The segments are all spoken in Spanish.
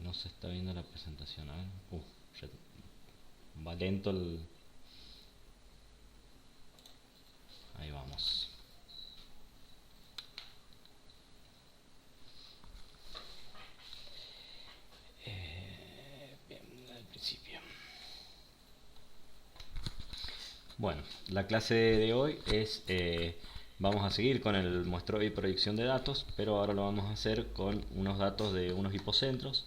no se está viendo la presentación. A ver. Va lento el... Ahí vamos. Bien, al principio. Bueno, la clase de hoy es... vamos a seguir con el muestreo y proyección de datos, pero ahora lo vamos a hacer con unos datos de unos hipocentros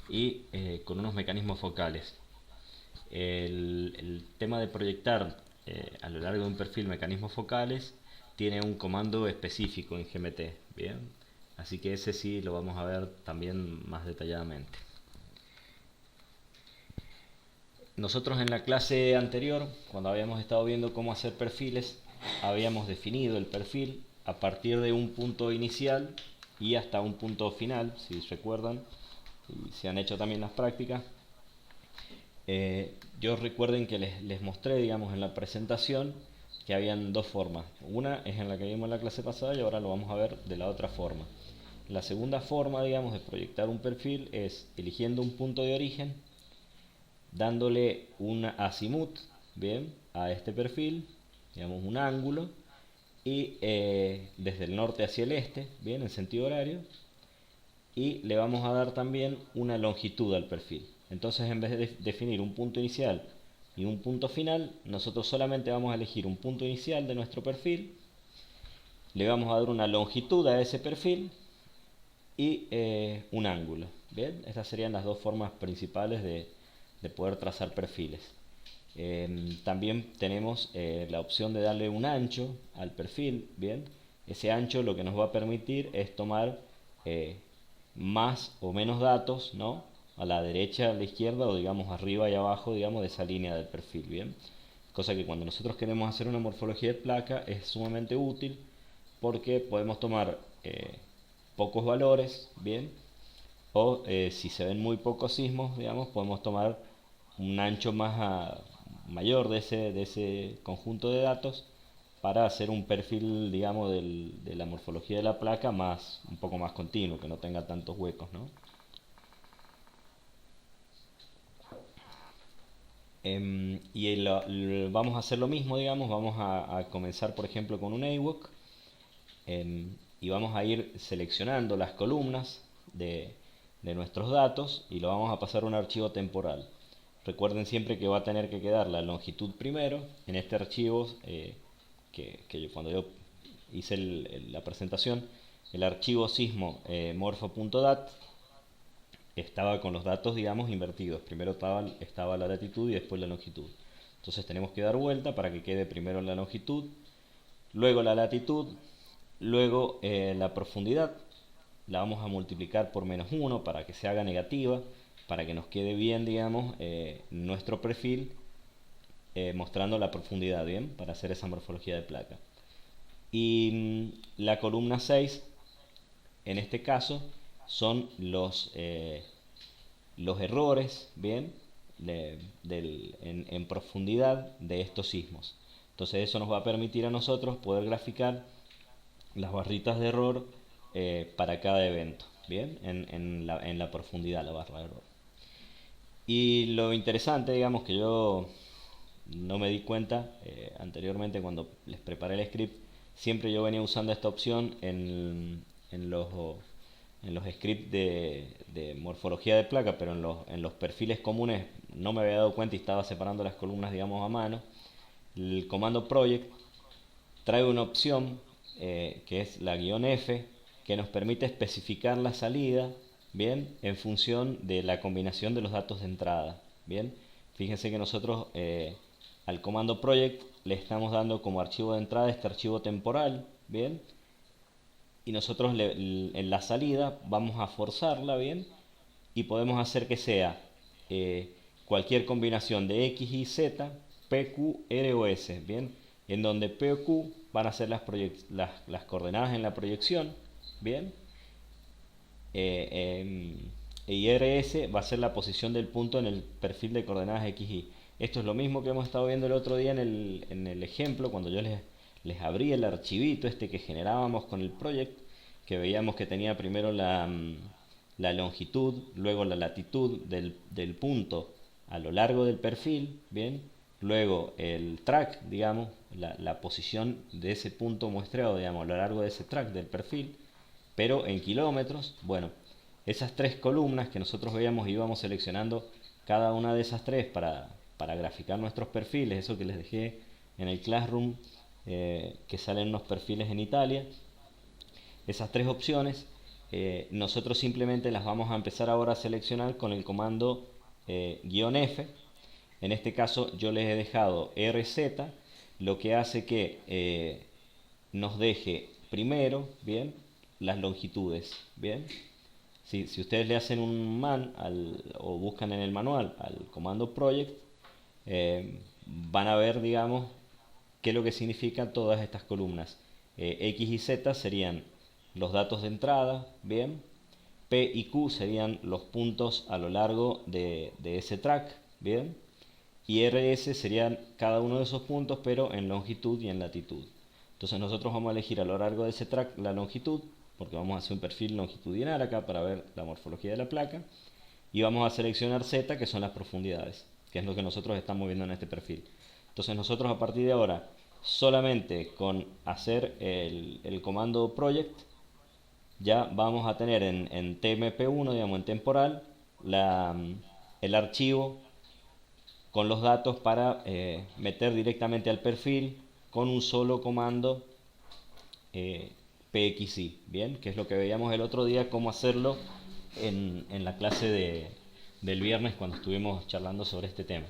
y con unos mecanismos focales. El tema de proyectar a lo largo de un perfil mecanismos focales tiene un comando específico en GMT, ¿bien? Así que ese sí lo vamos a ver también más detalladamente. Nosotros en la clase anterior, cuando habíamos estado viendo cómo hacer perfiles, habíamos definido el perfil a partir de un punto inicial y hasta un punto final, si recuerdan, y se han hecho también las prácticas. Yo recuerden que les mostré, digamos, en la presentación que habían dos formas. Una es en la que vimos en la clase pasada y ahora lo vamos a ver de la otra forma. La segunda forma, digamos, de proyectar un perfil es eligiendo un punto de origen, dándole un azimut, bien, a este perfil, digamos un ángulo, y desde el norte hacia el este, bien, en sentido horario, y le vamos a dar también una longitud al perfil. Entonces, en vez de definir un punto inicial y un punto final, nosotros solamente vamos a elegir un punto inicial de nuestro perfil, le vamos a dar una longitud a ese perfil y un ángulo. Bien, estas serían las dos formas principales de poder trazar perfiles. También tenemos la opción de darle un ancho al perfil. Bien, ese ancho lo que nos va a permitir es tomar más o menos datos, ¿no? A la derecha, a la izquierda o digamos arriba y abajo, digamos, de esa línea del perfil. Bien, cosa que cuando nosotros queremos hacer una morfología de placa es sumamente útil porque podemos tomar pocos valores, bien, o si se ven muy pocos sismos, digamos, podemos tomar un ancho mayor de ese conjunto de datos para hacer un perfil, digamos, de la morfología de la placa un poco más continuo, que no tenga tantos huecos, ¿no? Vamos a hacer lo mismo, digamos, vamos a comenzar, por ejemplo, con un AWOC y vamos a ir seleccionando las columnas de nuestros datos y lo vamos a pasar a un archivo temporal. Recuerden siempre que va a tener que quedar la longitud primero en este archivo cuando yo hice la presentación, el archivo sismo morfo.dat estaba con los datos, digamos, invertidos. Primero estaba la latitud y después la longitud. Entonces tenemos que dar vuelta para que quede primero la longitud, luego la latitud, luego la profundidad. La vamos a multiplicar por -1 para que se haga negativa, para que nos quede bien, digamos, nuestro perfil mostrando la profundidad, bien, para hacer esa morfología de placa. Y la columna 6, en este caso, son los errores, bien, en profundidad de estos sismos. Entonces eso nos va a permitir a nosotros poder graficar las barritas de error para cada evento, bien, en la profundidad, la barra de error. Y lo interesante, digamos, que yo no me di cuenta anteriormente cuando les preparé el script, siempre yo venía usando esta opción en los scripts de morfología de placa, pero en los perfiles comunes no me había dado cuenta y estaba separando las columnas, digamos, a mano. El comando project trae una opción que es la "-f", que nos permite especificar la salida, bien, en función de la combinación de los datos de entrada, bien. Fíjense que nosotros al comando project le estamos dando como archivo de entrada este archivo temporal, bien, y nosotros en la salida vamos a forzarla, bien, y podemos hacer que sea cualquier combinación de X y Z, P, Q, R o S, bien, en donde P o Q van a ser las coordenadas en la proyección, bien, y RS va a ser la posición del punto en el perfil de coordenadas X, Y. Esto es lo mismo que hemos estado viendo el otro día en el ejemplo, cuando yo les abrí el archivito este que generábamos con el project, que veíamos que tenía primero la longitud, luego la latitud del punto a lo largo del perfil, ¿bien? Luego el track, digamos, la posición de ese punto muestreado, digamos, a lo largo de ese track del perfil, pero en kilómetros. Bueno, esas tres columnas que nosotros veíamos, íbamos seleccionando cada una de esas tres para graficar nuestros perfiles, eso que les dejé en el Classroom, que salen unos perfiles en Italia. Esas tres opciones, nosotros simplemente las vamos a empezar ahora a seleccionar con el comando "-F". En este caso yo les he dejado RZ, lo que hace que nos deje primero, bien, las longitudes, bien. Si ustedes le hacen un man o buscan en el manual al comando project, van a ver, digamos, qué es lo que significan todas estas columnas. X y Z serían los datos de entrada, bien. P y Q serían los puntos a lo largo de ese track, bien. Y RS serían cada uno de esos puntos, pero en longitud y en latitud. Entonces nosotros vamos a elegir a lo largo de ese track la longitud, porque vamos a hacer un perfil longitudinal acá para ver la morfología de la placa. Y vamos a seleccionar Z, que son las profundidades, que es lo que nosotros estamos viendo en este perfil. Entonces nosotros a partir de ahora, solamente con hacer el comando project, ya vamos a tener en TMP1, digamos en temporal, el archivo con los datos para meter directamente al perfil con un solo comando PXI, bien, que es lo que veíamos el otro día, cómo hacerlo en la clase del viernes cuando estuvimos charlando sobre este tema.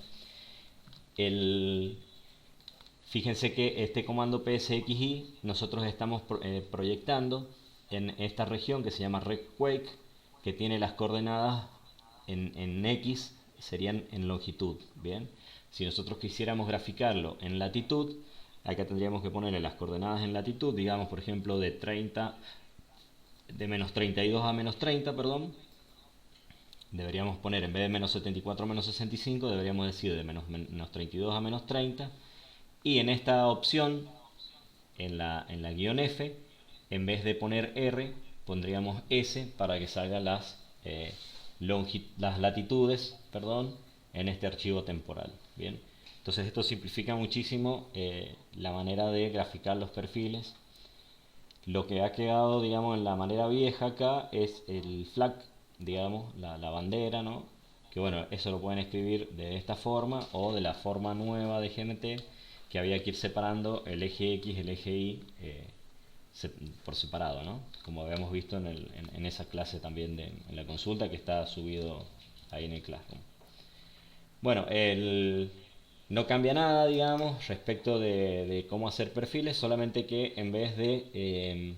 Fíjense que este comando PSXI nosotros estamos proyectando en esta región que se llama RegQuake, que tiene las coordenadas en X, serían en longitud, bien. Si nosotros quisiéramos graficarlo en latitud, acá tendríamos que ponerle las coordenadas en latitud, digamos por ejemplo de menos 32 a menos 30, perdón. Deberíamos poner, en vez de menos 74 a menos 65, deberíamos decir de menos 32 a menos 30. Y en esta opción, en la "-F, en vez de poner R, pondríamos S para que salgan las latitudes, perdón, en este archivo temporal. Bien, entonces esto simplifica muchísimo la manera de graficar los perfiles. Lo que ha quedado, digamos, en la manera vieja acá es el flag, digamos, la bandera, ¿no? Que bueno, eso lo pueden escribir de esta forma o de la forma nueva de GMT, que había que ir separando el eje X y el eje Y por separado, ¿no? Como habíamos visto en esa clase también en la consulta que está subido ahí en el Classroom. Bueno, no cambia nada, digamos, respecto de cómo hacer perfiles, solamente que en vez de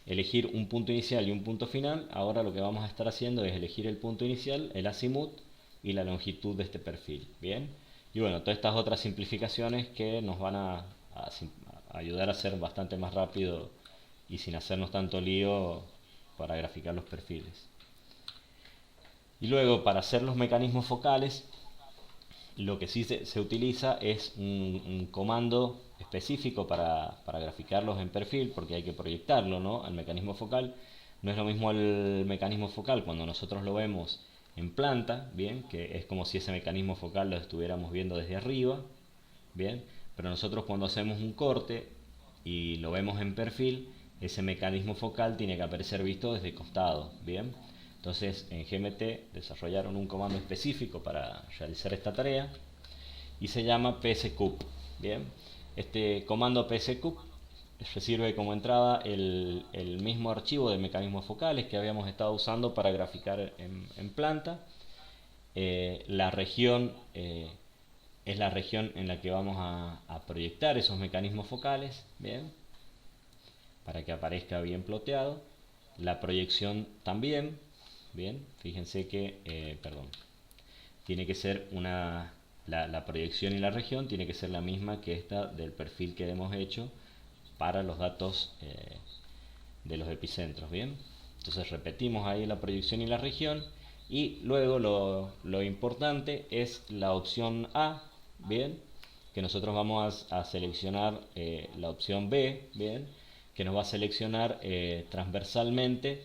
elegir un punto inicial y un punto final, ahora lo que vamos a estar haciendo es elegir el punto inicial, el azimut y la longitud de este perfil. Bien, y bueno, todas estas otras simplificaciones que nos van a ayudar a ser bastante más rápido y sin hacernos tanto lío para graficar los perfiles. Y luego, para hacer los mecanismos focales, lo que sí se utiliza es un comando específico para graficarlos en perfil, porque hay que proyectarlo, ¿no? El mecanismo focal. No es lo mismo el mecanismo focal cuando nosotros lo vemos en planta, bien, que es como si ese mecanismo focal lo estuviéramos viendo desde arriba, bien, pero nosotros cuando hacemos un corte y lo vemos en perfil, ese mecanismo focal tiene que aparecer visto desde costado, bien. Entonces en GMT desarrollaron un comando específico para realizar esta tarea y se llama pscoup. Bien, este comando pscoup recibe como entrada el mismo archivo de mecanismos focales que habíamos estado usando para graficar en planta. La región es la región en la que vamos a proyectar esos mecanismos focales, bien, para que aparezca bien ploteado. La proyección también. Bien, fíjense que, tiene que ser la proyección y la región tiene que ser la misma que esta del perfil que hemos hecho para los datos de los epicentros, bien. Entonces repetimos ahí la proyección y la región y luego lo importante es la opción A, bien, que nosotros vamos a seleccionar la opción B, bien, que nos va a seleccionar transversalmente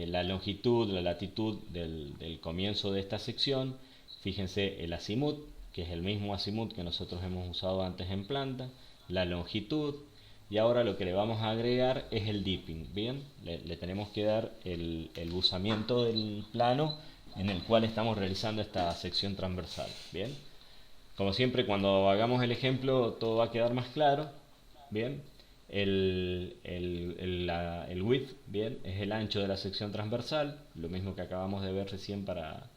la longitud, la latitud del comienzo de esta sección. Fíjense el azimut, que es el mismo azimut que nosotros hemos usado antes en planta, la longitud, y ahora lo que le vamos a agregar es el dipping. Bien, le tenemos que dar el buzamiento del plano en el cual estamos realizando esta sección transversal. Bien, como siempre, cuando hagamos el ejemplo todo va a quedar más claro. Bien, el width, bien, es el ancho de la sección transversal, lo mismo que acabamos de ver recién para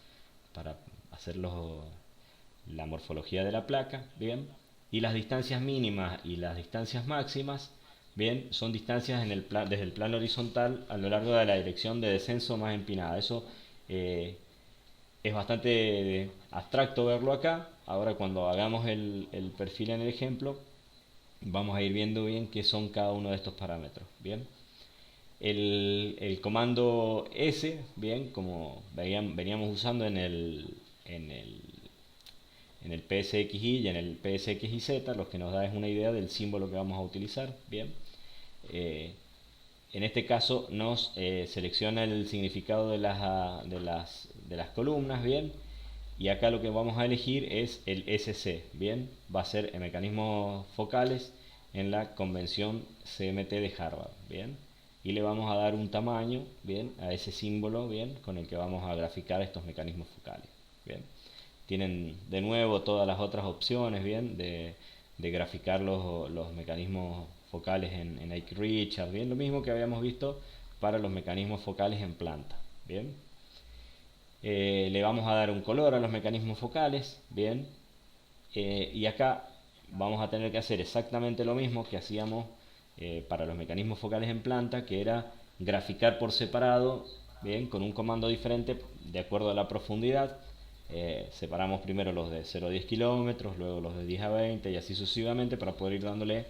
hacer la morfología de la placa. Bien, y las distancias mínimas y las distancias máximas, bien, son distancias desde el plano horizontal a lo largo de la dirección de descenso más empinada. Eso es bastante abstracto verlo acá. Ahora, cuando hagamos el perfil en el ejemplo, vamos a ir viendo bien qué son cada uno de estos parámetros. Bien, el comando S, bien, como veníamos usando en el PSXY y en el PSXYZ, lo que nos da es una idea del símbolo que vamos a utilizar. Bien, en este caso nos selecciona el significado de las columnas. Bien, y acá lo que vamos a elegir es el SC. Bien, va a ser mecanismos focales en la convención CMT de Harvard. Bien, y le vamos a dar un tamaño, bien, a ese símbolo, bien, con el que vamos a graficar estos mecanismos focales. Bien, tienen de nuevo todas las otras opciones, bien, de graficar los mecanismos focales en Ike Richards, bien, lo mismo que habíamos visto para los mecanismos focales en planta. Bien, le vamos a dar un color a los mecanismos focales. Bien, y acá vamos a tener que hacer exactamente lo mismo que hacíamos para los mecanismos focales en planta, que era graficar por separado, bien, con un comando diferente de acuerdo a la profundidad. Separamos primero los de 0 a 10 kilómetros, luego los de 10 a 20 y así sucesivamente, para poder ir dándole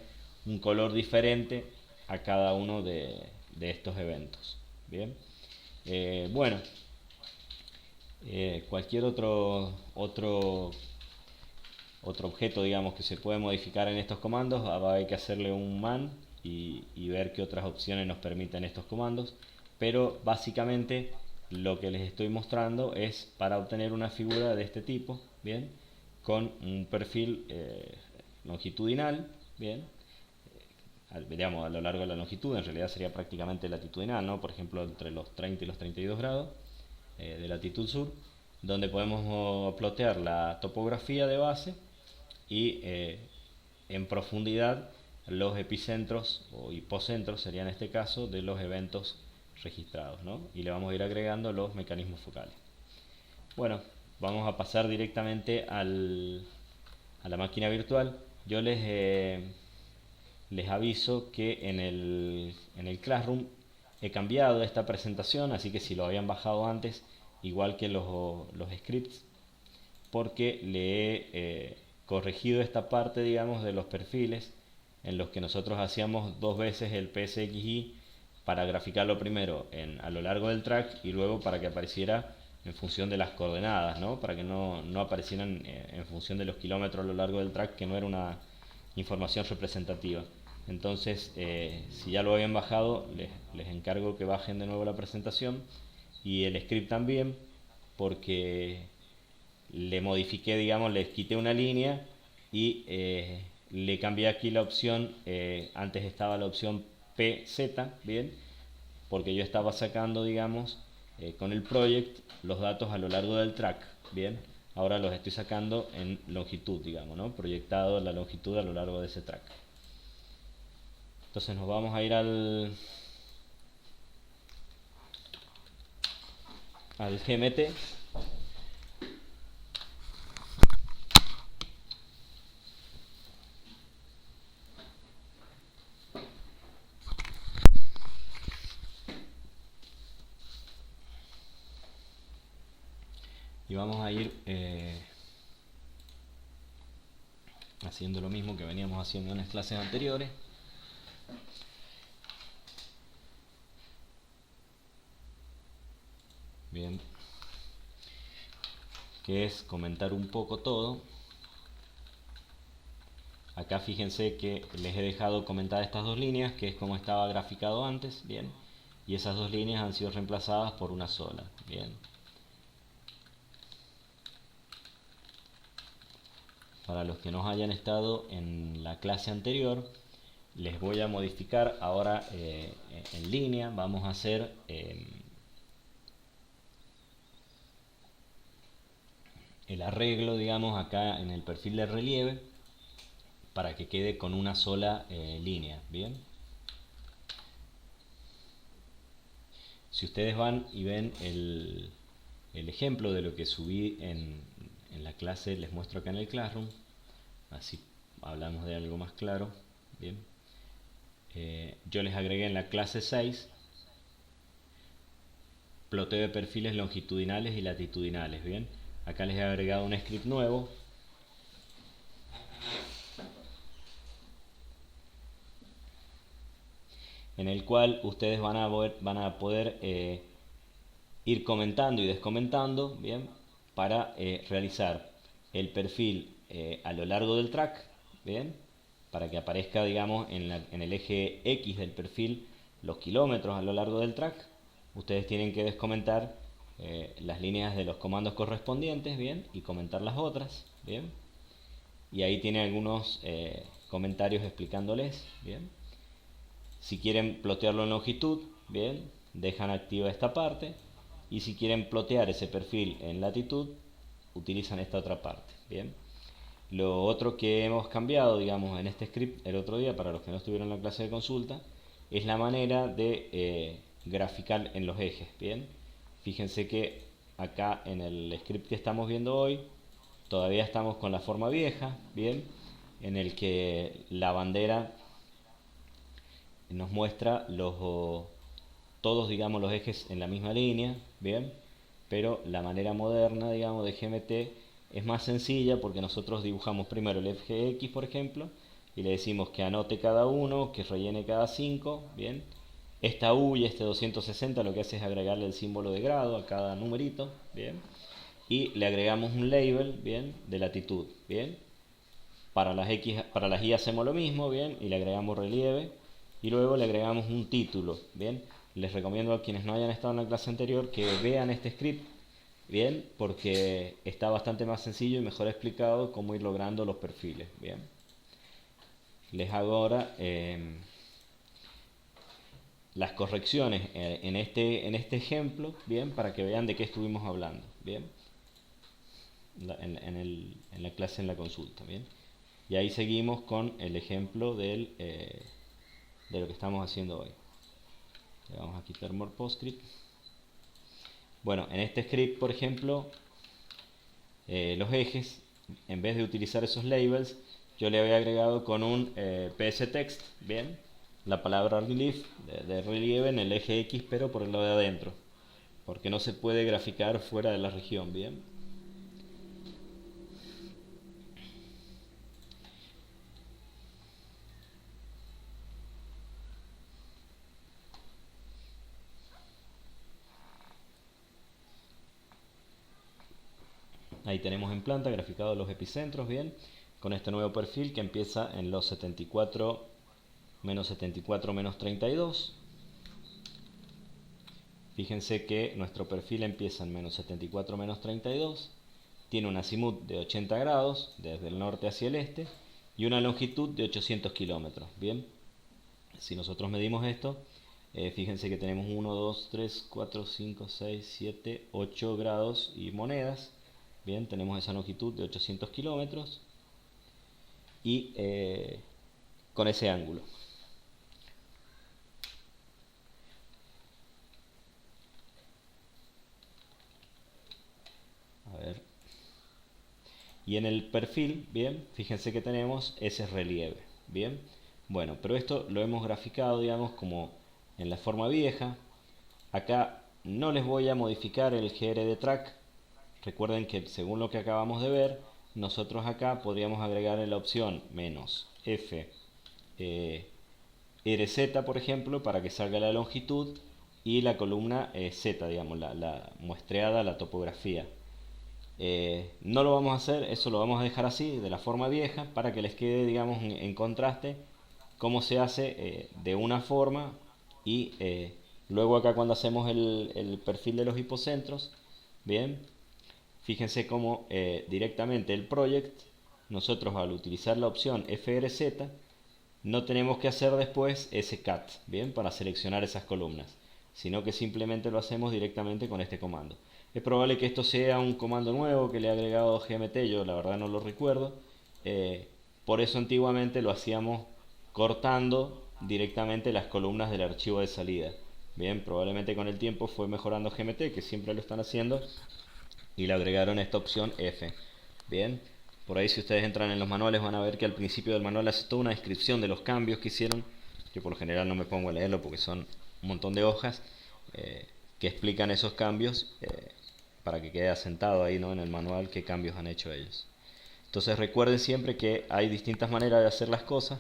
un color diferente a cada uno de estos eventos. Bien, bueno, cualquier otro objeto, digamos, que se puede modificar en estos comandos, hay que hacerle un man y ver qué otras opciones nos permiten estos comandos. Pero básicamente lo que les estoy mostrando es para obtener una figura de este tipo, bien, con un perfil longitudinal, bien, digamos, a lo largo de la longitud. En realidad sería prácticamente latitudinal, ¿no? Por ejemplo, entre los 30 y los 32 grados de latitud sur, donde podemos plotear la topografía de base y en profundidad los epicentros o hipocentros, sería en este caso, de los eventos registrados, ¿no? Y le vamos a ir agregando los mecanismos focales. Bueno, vamos a pasar directamente a la máquina virtual. Yo les aviso que en el Classroom he cambiado esta presentación, así que si lo habían bajado antes, igual que los scripts, porque le he corregido esta parte, digamos, de los perfiles en los que nosotros hacíamos dos veces el PSXY para graficarlo primero a lo largo del track y luego para que apareciera en función de las coordenadas, ¿no? Para que no aparecieran en función de los kilómetros a lo largo del track, que no era una información representativa. Entonces, si ya lo habían bajado, les encargo que bajen de nuevo la presentación y el script también, porque le modifiqué, digamos, les quité una línea y le cambié aquí la opción. Antes estaba la opción PZ, bien, porque yo estaba sacando, digamos, con el project los datos a lo largo del track, bien. Ahora los estoy sacando en longitud, digamos, ¿no? Proyectado la longitud a lo largo de ese track. Entonces nos vamos a ir al GMT. Y vamos a ir haciendo lo mismo que veníamos haciendo en las clases anteriores. Bien, que es comentar un poco todo. Acá fíjense que les he dejado comentadas estas dos líneas, que es como estaba graficado antes. Bien, y esas dos líneas han sido reemplazadas por una sola. Bien. Para los que no hayan estado en la clase anterior, les voy a modificar ahora en línea. Vamos a hacer el arreglo, digamos, acá en el perfil de relieve para que quede con una sola línea. Bien. Si ustedes van y ven el ejemplo de lo que subí en la clase, les muestro acá en el Classroom, así hablamos de algo más claro. Bien. Yo les agregué en la clase 6 ploteo de perfiles longitudinales y latitudinales. Bien. Acá les he agregado un script nuevo en el cual ustedes van a poder ir comentando y descomentando, bien, para realizar el perfil a lo largo del track, bien, para que aparezca, digamos, en el eje X del perfil los kilómetros a lo largo del track. Ustedes tienen que descomentar las líneas de los comandos correspondientes, bien, y comentar las otras, bien. Y ahí tiene algunos comentarios explicándoles, bien. Si quieren plotearlo en longitud, bien, dejan activa esta parte. Y si quieren plotear ese perfil en latitud, utilizan esta otra parte. Bien. Lo otro que hemos cambiado, digamos, en este script el otro día, para los que no estuvieron en la clase de consulta, es la manera de graficar en los ejes. Bien. Fíjense que acá en el script que estamos viendo hoy, todavía estamos con la forma vieja, bien, en el que la bandera nos muestra todos, digamos, los ejes en la misma línea, bien, pero la manera moderna, digamos, de GMT es más sencilla porque nosotros dibujamos primero el eje X, por ejemplo, y le decimos que anote cada uno, que rellene cada 5, bien. Esta U y este 260 lo que hace es agregarle el símbolo de grado a cada numerito, bien, y le agregamos un label, bien, de latitud, bien. Para las Y hacemos lo mismo, bien, y le agregamos relieve. Y luego le agregamos un título, bien. Les recomiendo a quienes no hayan estado en la clase anterior que vean este script, bien, porque está bastante más sencillo y mejor explicado cómo ir logrando los perfiles, bien. Les hago ahora las correcciones en este ejemplo, bien, para que vean de qué estuvimos hablando, bien, en la clase, en la consulta, bien. Y ahí seguimos con el ejemplo de lo que estamos haciendo hoy. Le vamos a quitar more PostScript. Bueno, en este script, por ejemplo, los ejes, en vez de utilizar esos labels, yo le había agregado con un psText, bien, la palabra relief, de relieve en el eje X, pero por el lado de adentro, porque no se puede graficar fuera de la región, bien. Ahí tenemos en planta graficados los epicentros, bien, con este nuevo perfil que empieza en los 74, menos 74, menos 32. Fíjense que nuestro perfil empieza en menos 74, menos 32. Tiene un azimut de 80 grados desde el norte hacia el este y una longitud de 800 kilómetros. Bien, si nosotros medimos esto, fíjense que tenemos 1, 2, 3, 4, 5, 6, 7, 8 grados y monedas. Bien, tenemos esa longitud de 800 kilómetros y con ese ángulo. A ver. Y en el perfil, bien, fíjense que tenemos ese relieve, bien. Bueno, pero esto lo hemos graficado, digamos, como en la forma vieja. Acá no les voy a modificar el GR de track. Recuerden que según lo que acabamos de ver, nosotros acá podríamos agregar en la opción menos F RZ, por ejemplo, para que salga la longitud y la columna Z, digamos, la muestreada, la topografía. No lo vamos a hacer, eso lo vamos a dejar así, de la forma vieja, para que les quede, digamos, en contraste cómo se hace de una forma y Luego acá cuando hacemos el perfil de los hipocentros, bien, fíjense cómo directamente el project, nosotros al utilizar la opción FRZ, no tenemos que hacer después ese cat, bien, para seleccionar esas columnas, sino que simplemente lo hacemos directamente con este comando. Es probable que esto sea un comando nuevo que le ha agregado GMT, yo la verdad no lo recuerdo. Por eso antiguamente lo hacíamos cortando directamente las columnas del archivo de salida. Bien, probablemente con el tiempo fue mejorando GMT, que siempre lo están haciendo, y le agregaron esta opción F. Bien, por ahí si ustedes entran en los manuales van a ver que al principio del manual hace toda una descripción de los cambios que hicieron. Yo por lo general no me pongo a leerlo porque son un montón de hojas que explican esos cambios para que quede asentado ahí, ¿no?, en el manual qué cambios han hecho ellos. Entonces recuerden siempre que hay distintas maneras de hacer las cosas.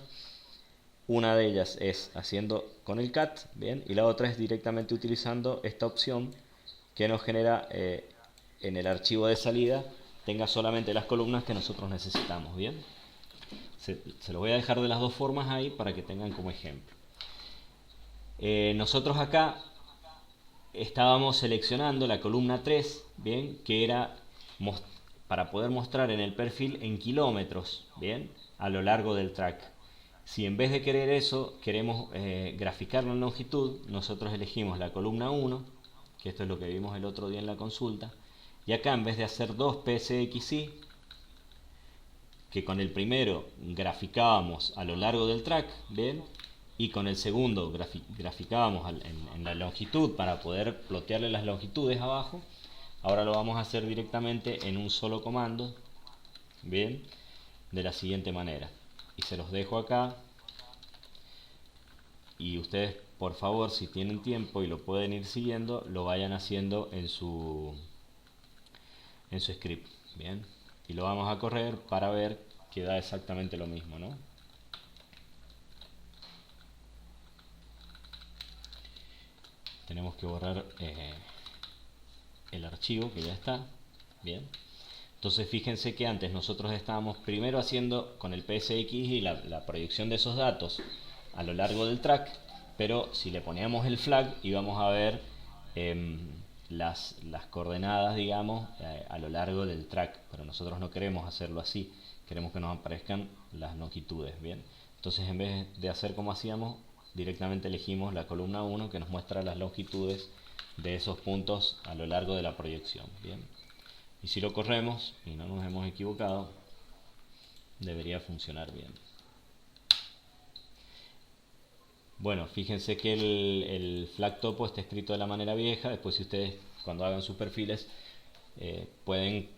Una de ellas es haciendo con el cat, bien, y la otra es directamente utilizando esta opción que nos genera en el archivo de salida tenga solamente las columnas que nosotros necesitamos, bien. Se los voy a dejar de las dos formas ahí para que tengan como ejemplo. Nosotros acá estábamos seleccionando la columna 3, bien, que era para poder mostrar en el perfil en kilómetros, bien, a lo largo del track. Si en vez de querer eso queremos graficarlo en longitud, nosotros elegimos la columna 1, que esto es lo que vimos el otro día en la consulta, y acá en vez de hacer dos PSXY, que con el primero graficábamos a lo largo del track, bien, y con el segundo graficábamos en la longitud para poder plotearle las longitudes abajo, ahora lo vamos a hacer directamente en un solo comando, bien, de la siguiente manera. Y se los dejo acá, y ustedes por favor, si tienen tiempo y lo pueden ir siguiendo, lo vayan haciendo en su script, bien, y lo vamos a correr para ver que da exactamente lo mismo, ¿no? Tenemos que borrar el archivo que ya está, bien. Entonces fíjense que antes nosotros estábamos primero haciendo con el PSX y la proyección de esos datos a lo largo del track, pero si le poníamos el flag íbamos a ver las coordenadas, digamos, a lo largo del track, pero nosotros no queremos hacerlo así, queremos que nos aparezcan las longitudes, bien. Entonces en vez de hacer como hacíamos, directamente elegimos la columna 1 que nos muestra las longitudes de esos puntos a lo largo de la proyección, bien. Y si lo corremos y no nos hemos equivocado, debería funcionar bien. Bueno, fíjense que el flag topo está escrito de la manera vieja. Después si ustedes cuando hagan sus perfiles pueden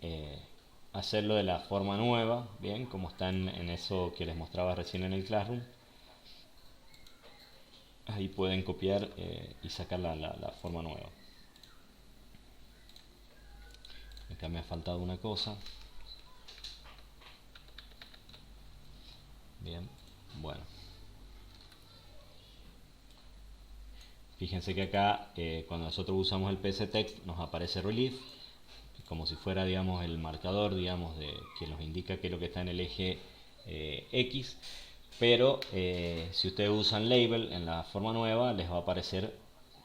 hacerlo de la forma nueva, bien, como está en eso que les mostraba recién en el Classroom. Ahí pueden copiar y sacar la forma nueva. Acá me ha faltado una cosa. Bien, bueno. Fíjense que acá cuando nosotros usamos el PSText nos aparece relief, como si fuera, digamos, el marcador, digamos, que nos indica qué es lo que está en el eje X. Pero si ustedes usan label en la forma nueva les va a aparecer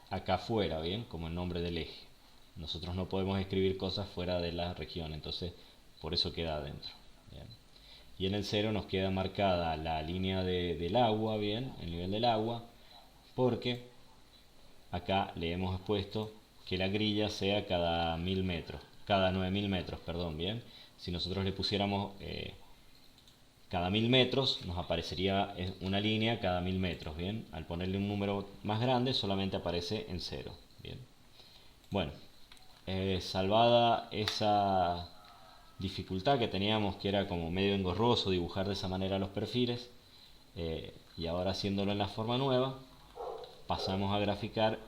acá afuera, bien, como el nombre del eje. Nosotros no podemos escribir cosas fuera de la región, entonces por eso queda adentro, bien. Y en el 0 nos queda marcada la línea del agua, bien, el nivel del agua, porque acá le hemos puesto que la grilla sea cada 1000 metros, cada 9000 metros, perdón, bien. Si nosotros le pusiéramos cada 1000 metros, nos aparecería una línea cada 1000 metros, bien. Al ponerle un número más grande, solamente aparece en 0, bien. Bueno, salvada esa dificultad que teníamos, que era como medio engorroso dibujar de esa manera los perfiles, y ahora haciéndolo en la forma nueva, pasamos a graficar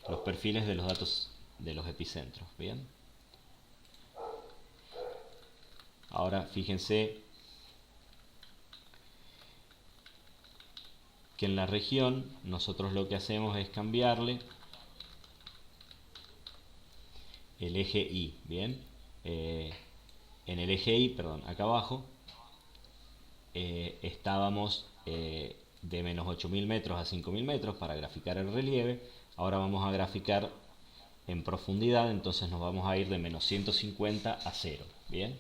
los perfiles de los datos de los epicentros, bien. Ahora fíjense que en la región nosotros lo que hacemos es cambiarle el eje Y, bien. En el eje Y, perdón, acá abajo estábamos de menos 8000 metros a 5000 metros para graficar el relieve. Ahora vamos a graficar en profundidad, entonces nos vamos a ir de menos 150 a 0. Bien,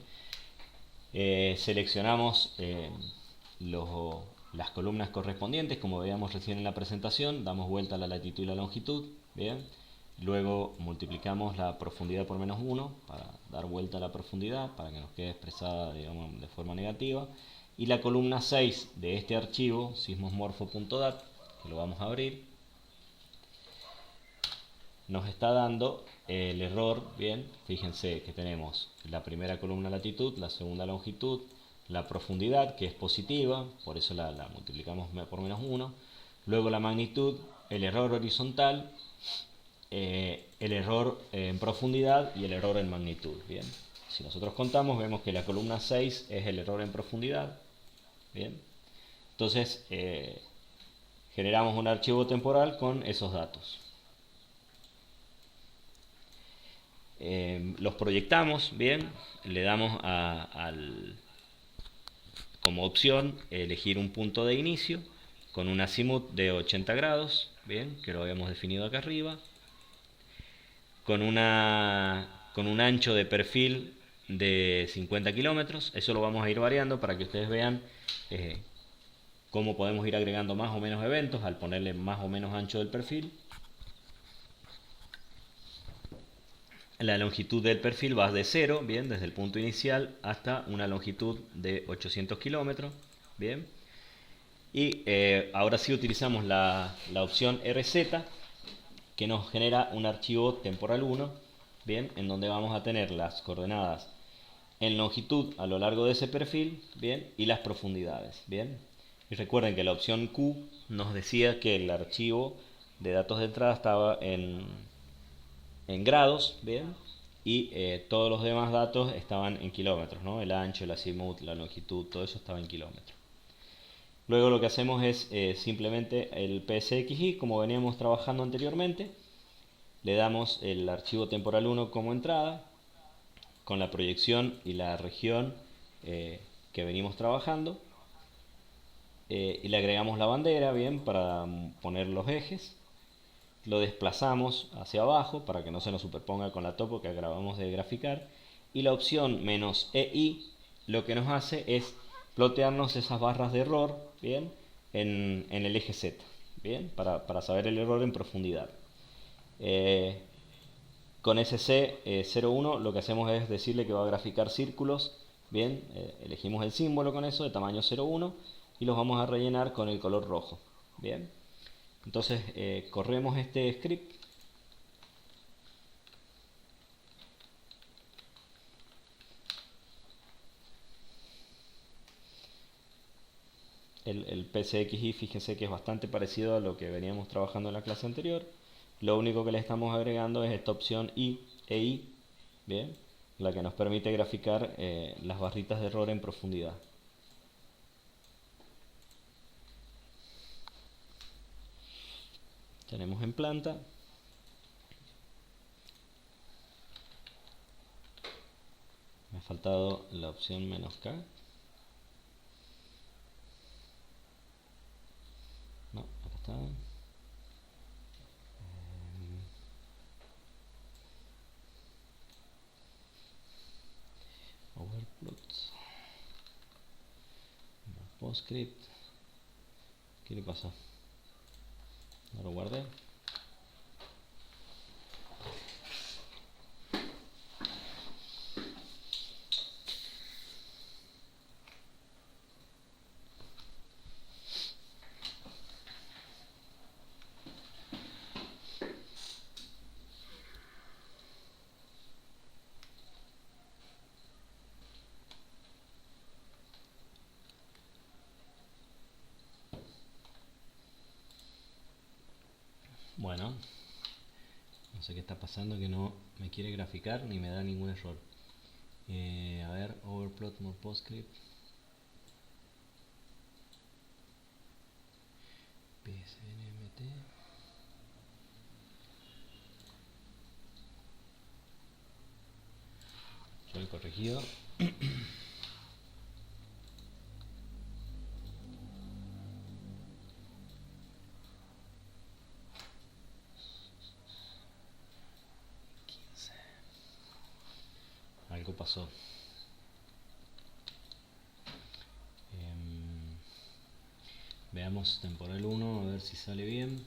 seleccionamos las columnas correspondientes, como veíamos recién en la presentación, damos vuelta a la latitud y la longitud. Bien, luego multiplicamos la profundidad por menos 1 para dar vuelta a la profundidad, para que nos quede expresada, digamos, de forma negativa. Y la columna 6 de este archivo, sismosmorfo.dat, que lo vamos a abrir, nos está dando el error. Bien, fíjense que tenemos la primera columna latitud, la segunda longitud, la profundidad, que es positiva, por eso la multiplicamos por menos 1, luego la magnitud, el error horizontal, el error en profundidad y el error en magnitud. Bien, si nosotros contamos, vemos que la columna 6 es el error en profundidad. Bien, entonces generamos un archivo temporal con esos datos. Los proyectamos. Bien, le damos como opción elegir un punto de inicio con un azimut de 80 grados, bien, que lo habíamos definido acá arriba, con un ancho de perfil de 50 kilómetros. Eso lo vamos a ir variando para que ustedes vean cómo podemos ir agregando más o menos eventos al ponerle más o menos ancho del perfil. La longitud del perfil va de 0, bien, desde el punto inicial hasta una longitud de 800 kilómetros, bien. Y ahora sí utilizamos la opción RZ, que nos genera un archivo temporal 1, bien, en donde vamos a tener las coordenadas en longitud a lo largo de ese perfil, bien, y las profundidades, bien. Y recuerden que la opción Q nos decía que el archivo de datos de entrada estaba en grados, bien, y todos los demás datos estaban en kilómetros, ¿no? El ancho, el azimut, la longitud, todo eso estaba en kilómetros. Luego lo que hacemos es simplemente el PSXI, como veníamos trabajando anteriormente. Le damos el archivo temporal 1 como entrada, con la proyección y la región que venimos trabajando. Y le agregamos la bandera, bien, para poner los ejes. Lo desplazamos hacia abajo para que no se nos superponga con la topo que acabamos de graficar. Y la opción "-EI" lo que nos hace es plotearnos esas barras de error, bien, en el eje Z, bien, para saber el error en profundidad. Con SC01 lo que hacemos es decirle que va a graficar círculos. Bien, elegimos el símbolo con eso de tamaño 0,1 y los vamos a rellenar con el color rojo. Bien, entonces corremos este script. El PCXI, fíjense que es bastante parecido a lo que veníamos trabajando en la clase anterior. Lo único que le estamos agregando es esta opción EI, bien, la que nos permite graficar las barritas de error en profundidad. Tenemos en planta. Me ha faltado la opción "-K". No, acá está. Overplot. PostScript. ¿Qué le pasa? No lo guardé. Bueno, no sé qué está pasando, que no me quiere graficar ni me da ningún error. A ver, overplot more PostScript. PSNMT. Yo he corregido. algo pasó. Veamos temporal 1, a ver si sale bien.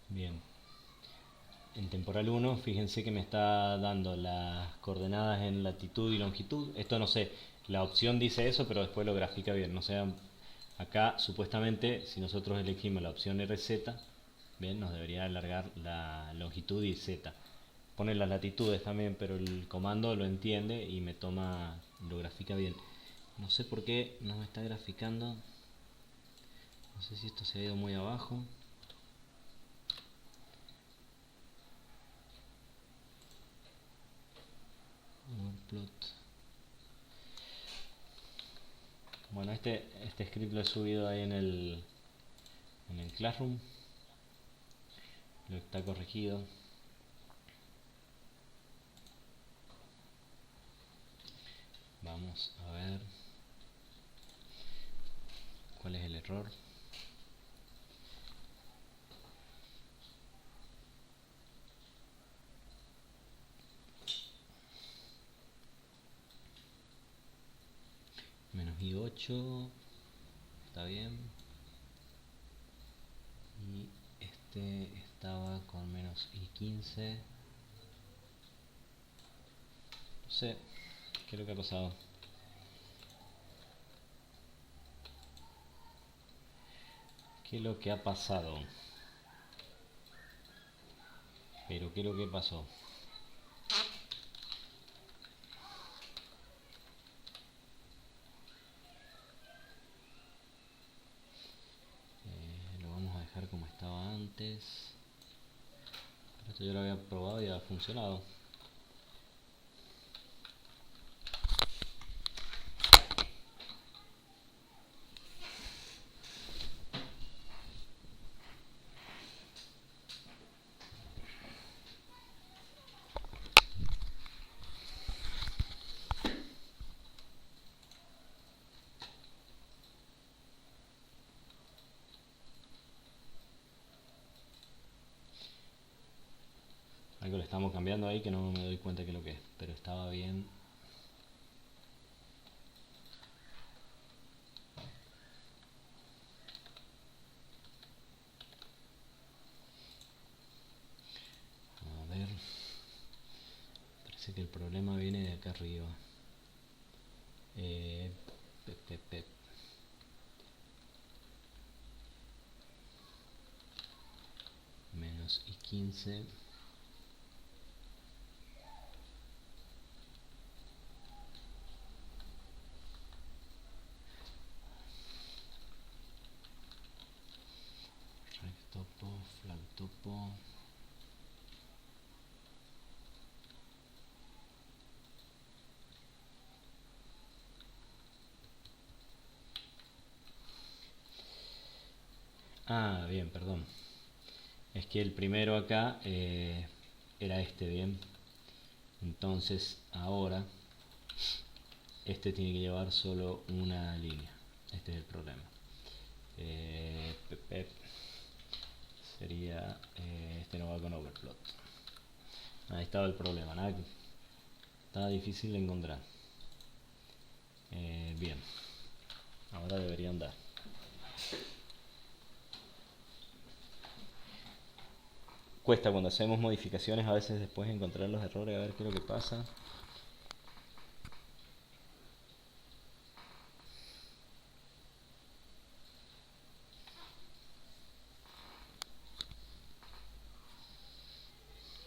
Bien. En temporal 1, fíjense que me está dando las coordenadas en latitud y longitud. Esto no sé, la opción dice eso, pero después lo grafica bien. No sé, acá supuestamente, si nosotros elegimos la opción RZ, bien, nos debería alargar la longitud y Z. Pone las latitudes también, pero el comando lo entiende y me toma, lo grafica bien. No sé por qué no me está graficando. No sé si esto se ha ido muy abajo. Overplot. Bueno, este script lo he subido ahí en el Classroom. Lo está corregido. Vamos a ver cuál es el error. Menos i8, está bien. Y este estaba con menos i15. No sé, ¿qué es lo que ha pasado? ¿Qué es lo que ha pasado? Pero ¿qué es lo que pasó? Lo vamos a dejar como estaba antes. Pero esto yo lo había probado y ha funcionado. Algo le estamos cambiando ahí que no me doy cuenta que lo que es, pero estaba bien. A ver, parece que el problema viene de acá arriba. Menos i15. Topo, flag topo. Ah, bien, perdón. Es que el primero acá era este, bien. Entonces ahora este tiene que llevar solo una línea. Este es el problema. Sería este no va con overplot. Ahí estaba el problema, nada, estaba difícil de encontrar. Bien, ahora debería andar. Cuesta cuando hacemos modificaciones a veces después encontrar los errores, a ver qué es lo que pasa.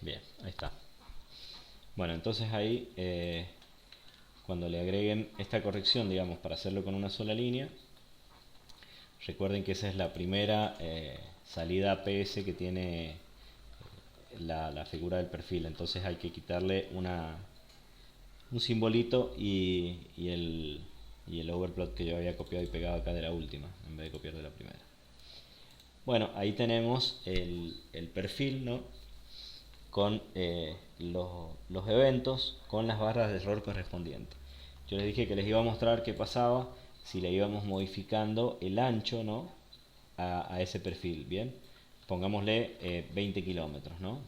Bien, ahí está. Bueno, entonces ahí cuando le agreguen esta corrección, digamos, para hacerlo con una sola línea, recuerden que esa es la primera salida APS que tiene la figura del perfil. Entonces hay que quitarle un simbolito y el overplot que yo había copiado y pegado acá de la última, en vez de copiar de la primera. Bueno, ahí tenemos el perfil, ¿no? Con los eventos, con las barras de error correspondientes. Yo les dije que les iba a mostrar qué pasaba si le íbamos modificando el ancho, ¿no? a ese perfil, ¿bien? pongámosle 20 kilómetros, ¿no?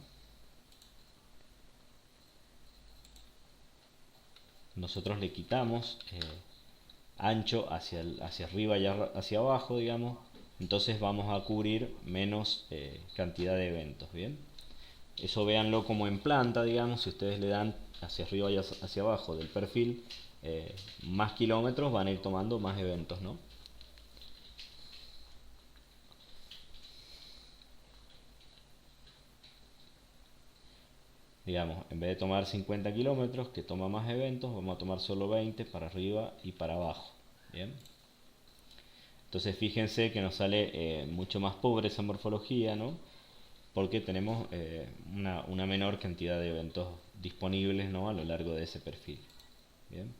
Nosotros le quitamos ancho hacia arriba y hacia abajo, digamos, entonces vamos a cubrir menos cantidad de eventos, ¿bien? Eso véanlo como en planta, digamos, si ustedes le dan hacia arriba y hacia abajo del perfil más kilómetros, van a ir tomando más eventos, ¿no? Digamos, en vez de tomar 50 kilómetros, que toma más eventos, vamos a tomar solo 20 para arriba y para abajo, ¿bien? Entonces fíjense que nos sale mucho más pobre esa morfología, ¿no? Porque tenemos una menor cantidad de eventos disponibles, ¿no? A lo largo de ese perfil. Bien.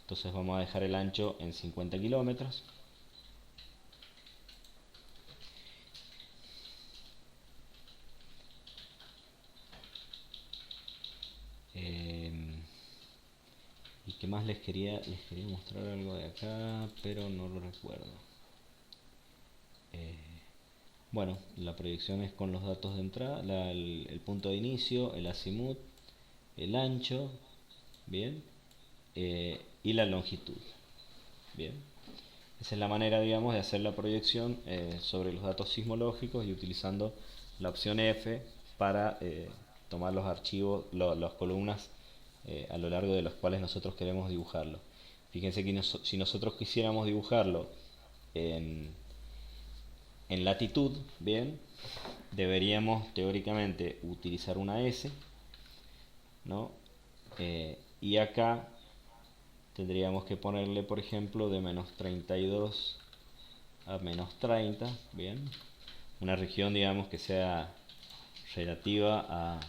Entonces vamos a dejar el ancho en 50 kilómetros. ¿Y qué más les quería mostrar algo de acá, pero no lo recuerdo? Bueno, la proyección es con los datos de entrada, el punto de inicio, el azimut, el ancho, bien, y la longitud, bien. Esa es la manera, digamos, de hacer la proyección sobre los datos sismológicos y utilizando la opción F para tomar los archivos, las columnas a lo largo de los cuales nosotros queremos dibujarlo. Fíjense que si nosotros quisiéramos dibujarlo en, en latitud, bien, deberíamos teóricamente utilizar una S, ¿no? Y acá tendríamos que ponerle, por ejemplo, de menos 32 a menos 30, bien, una región, digamos, que sea relativa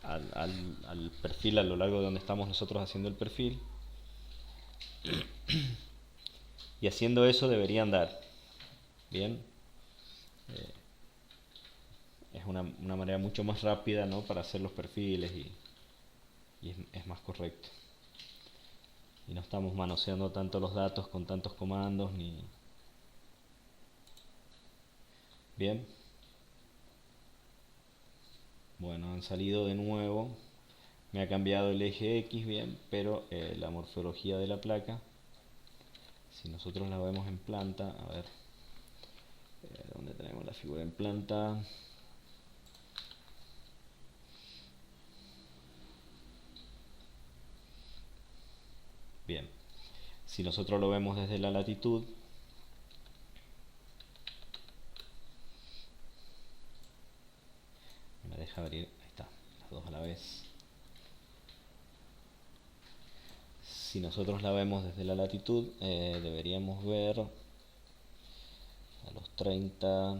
al perfil a lo largo de donde estamos nosotros haciendo el perfil, y haciendo eso debería andar bien. Es una manera mucho más rápida, ¿no? Para hacer los perfiles y es más correcto, y no estamos manoseando tanto los datos con tantos comandos ni bien. Bueno, han salido de nuevo, me ha cambiado el eje X, bien, pero la morfología de la placa, si nosotros la vemos en planta, a ver, ¿dónde tenemos la figura en planta? Bien, si nosotros lo vemos desde la latitud, me deja abrir, ahí está, las dos a la vez. Si nosotros la vemos desde la latitud, deberíamos ver a los 30.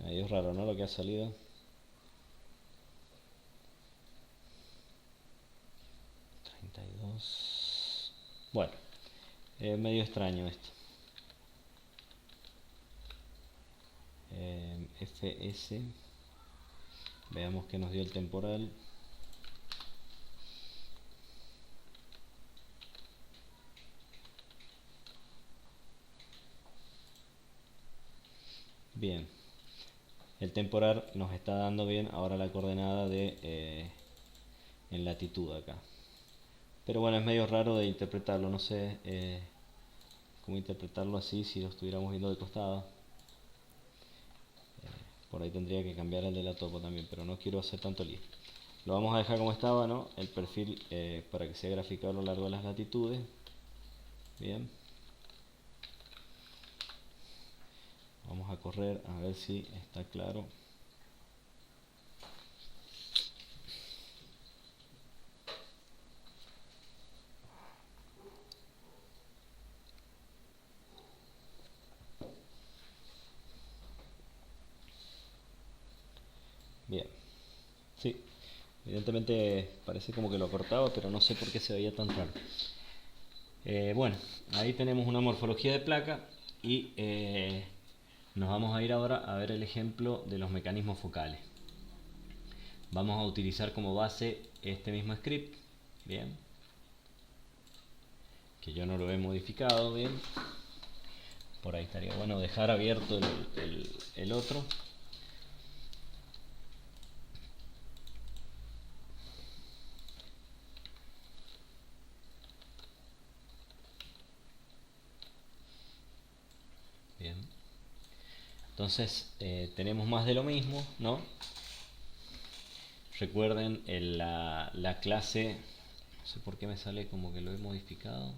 Ahí es raro, ¿no? Lo que ha salido. Bueno, medio extraño esto. FS. Veamos que nos dio el temporal. Bien. El temporal nos está dando bien ahora la coordenada de en latitud acá. Pero bueno, es medio raro de interpretarlo. No sé cómo interpretarlo así si lo estuviéramos viendo de costado. Por ahí tendría que cambiar el de la topo también, pero no quiero hacer tanto lío. Lo vamos a dejar como estaba, ¿no? El perfil para que sea graficado a lo largo de las latitudes. Bien. Vamos a correr a ver si está claro. Bien. Sí. Evidentemente parece como que lo cortaba, pero no sé por qué se veía tan raro. Bueno, ahí tenemos una morfología de placa y nos vamos a ir ahora a ver el ejemplo de los mecanismos focales. Vamos a utilizar como base este mismo script, bien, que yo no lo he modificado, bien, Por ahí estaría bueno dejar abierto el otro. Bien. Entonces tenemos más de lo mismo, ¿no? Recuerden la clase, no sé por qué me sale como que lo he modificado.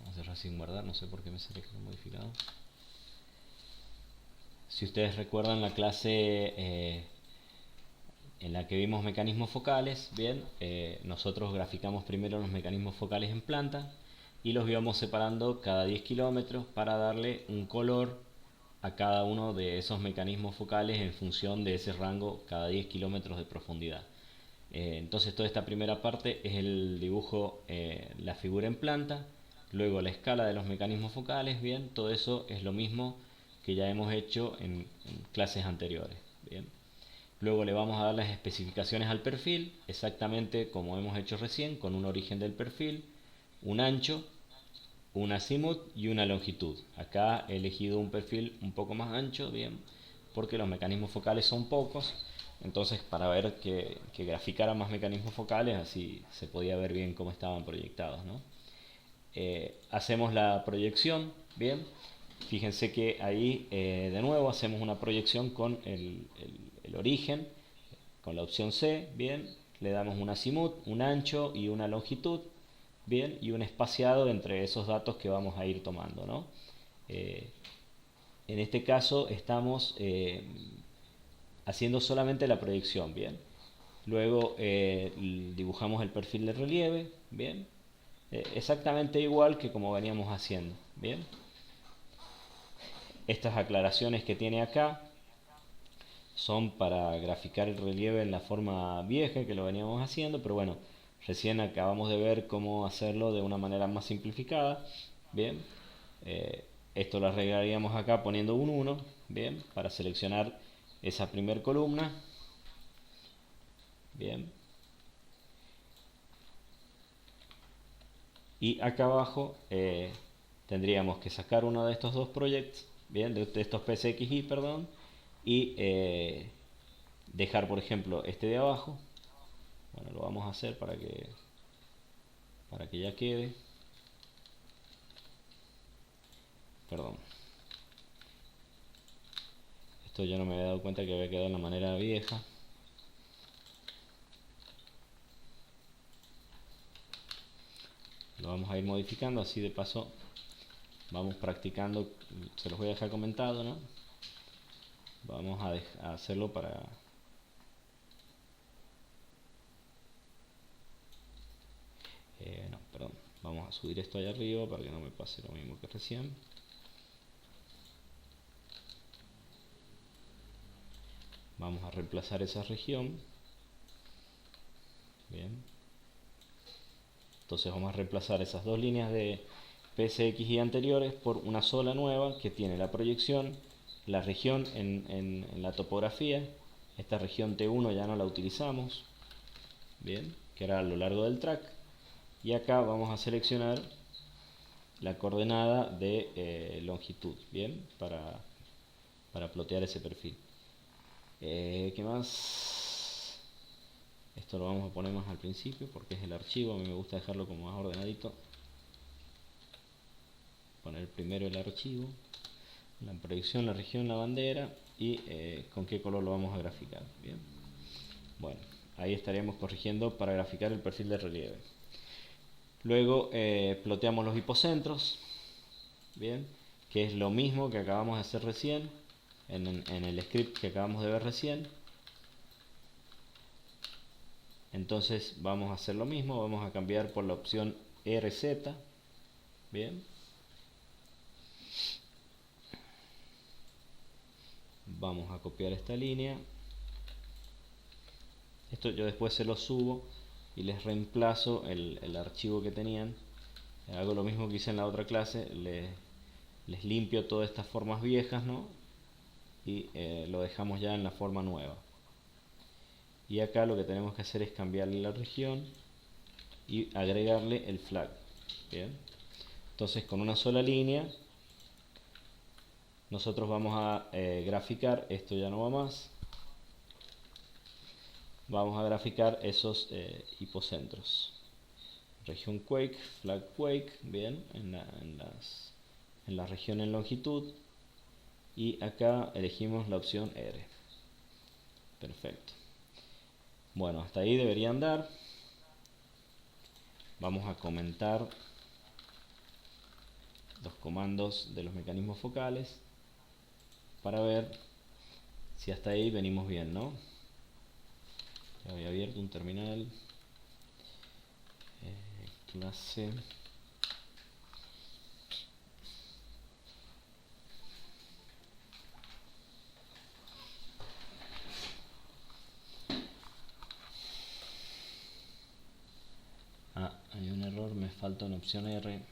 Vamos a cerrar sin guardar, no sé por qué me sale que lo he modificado. Si ustedes recuerdan la clase en la que vimos mecanismos focales, bien, nosotros graficamos primero los mecanismos focales en planta y los íbamos separando cada 10 kilómetros para darle un color a cada uno de esos mecanismos focales en función de ese rango cada 10 kilómetros de profundidad. Entonces toda esta primera parte es el dibujo, la figura en planta, luego la escala de los mecanismos focales, bien, todo eso es lo mismo que ya hemos hecho en clases anteriores, bien. Luego le vamos a dar las especificaciones al perfil, exactamente como hemos hecho recién, con un origen del perfil, un ancho, un azimut y una longitud. Acá he elegido un perfil un poco más ancho, bien, porque los mecanismos focales son pocos, entonces para ver que graficara más mecanismos focales, así se podía ver bien cómo estaban proyectados, ¿no? Hacemos la proyección, bien, fíjense que ahí de nuevo hacemos una proyección con el origen, con la opción C, bien, le damos un azimut, un ancho y una longitud, bien, y un espaciado entre esos datos que vamos a ir tomando, ¿no? En este caso estamos haciendo solamente la proyección, bien. Luego dibujamos el perfil de relieve, bien. Exactamente igual que como veníamos haciendo, bien. Estas aclaraciones que tiene acá son para graficar el relieve en la forma vieja que lo veníamos haciendo, pero bueno, recién acabamos de ver cómo hacerlo de una manera más simplificada, bien. Esto lo arreglaríamos acá poniendo un 1, bien, para seleccionar esa primer columna, bien. Y acá abajo tendríamos que sacar uno de estos dos proyectos, bien, de estos PSXI, perdón, y dejar, por ejemplo, este de abajo. Bueno, lo vamos a hacer para que ya quede. Perdón. Esto yo no me había dado cuenta que había quedado en la manera vieja. Lo vamos a ir modificando, así de paso vamos practicando. Se los voy a dejar comentado, ¿no? Vamos a hacerlo para... no, perdón. Vamos a subir esto allá arriba para que no me pase lo mismo que recién. Vamos a reemplazar esa región. Bien. Entonces vamos a reemplazar esas dos líneas de PSXI anteriores por una sola nueva que tiene la proyección, la región en la topografía. Esta región T1 ya no la utilizamos, bien, que era a lo largo del track. Y acá vamos a seleccionar la coordenada de longitud, bien, para plotear ese perfil. ¿Qué más? Esto lo vamos a poner más al principio porque es el archivo, a mí me gusta dejarlo como más ordenadito. Poner primero el archivo, la proyección, la región, la bandera y con qué color lo vamos a graficar. Bien. Bueno, ahí estaríamos corrigiendo para graficar el perfil de relieve. Luego ploteamos los hipocentros, bien, que es lo mismo que acabamos de hacer recién en el script que acabamos de ver recién. Entonces vamos a hacer lo mismo, vamos a cambiar por la opción RZ, bien. Vamos a copiar esta línea. Esto yo después se lo subo y les reemplazo el archivo que tenían. Hago lo mismo que hice en la otra clase, les limpio todas estas formas viejas, ¿no? Y lo dejamos ya en la forma nueva. Y acá lo que tenemos que hacer es cambiarle la región y agregarle el flag. Bien. Entonces con una sola línea nosotros vamos a graficar, esto ya no va más, vamos a graficar esos hipocentros. Región Quake, Flag Quake, bien, en la región en longitud, y acá elegimos la opción R. Perfecto. Bueno, hasta ahí debería andar. Vamos a comentar los comandos de los mecanismos focales para ver si hasta ahí venimos bien, ¿no? Ya había abierto un terminal. Clase. Ah, hay un error, me falta una opción R.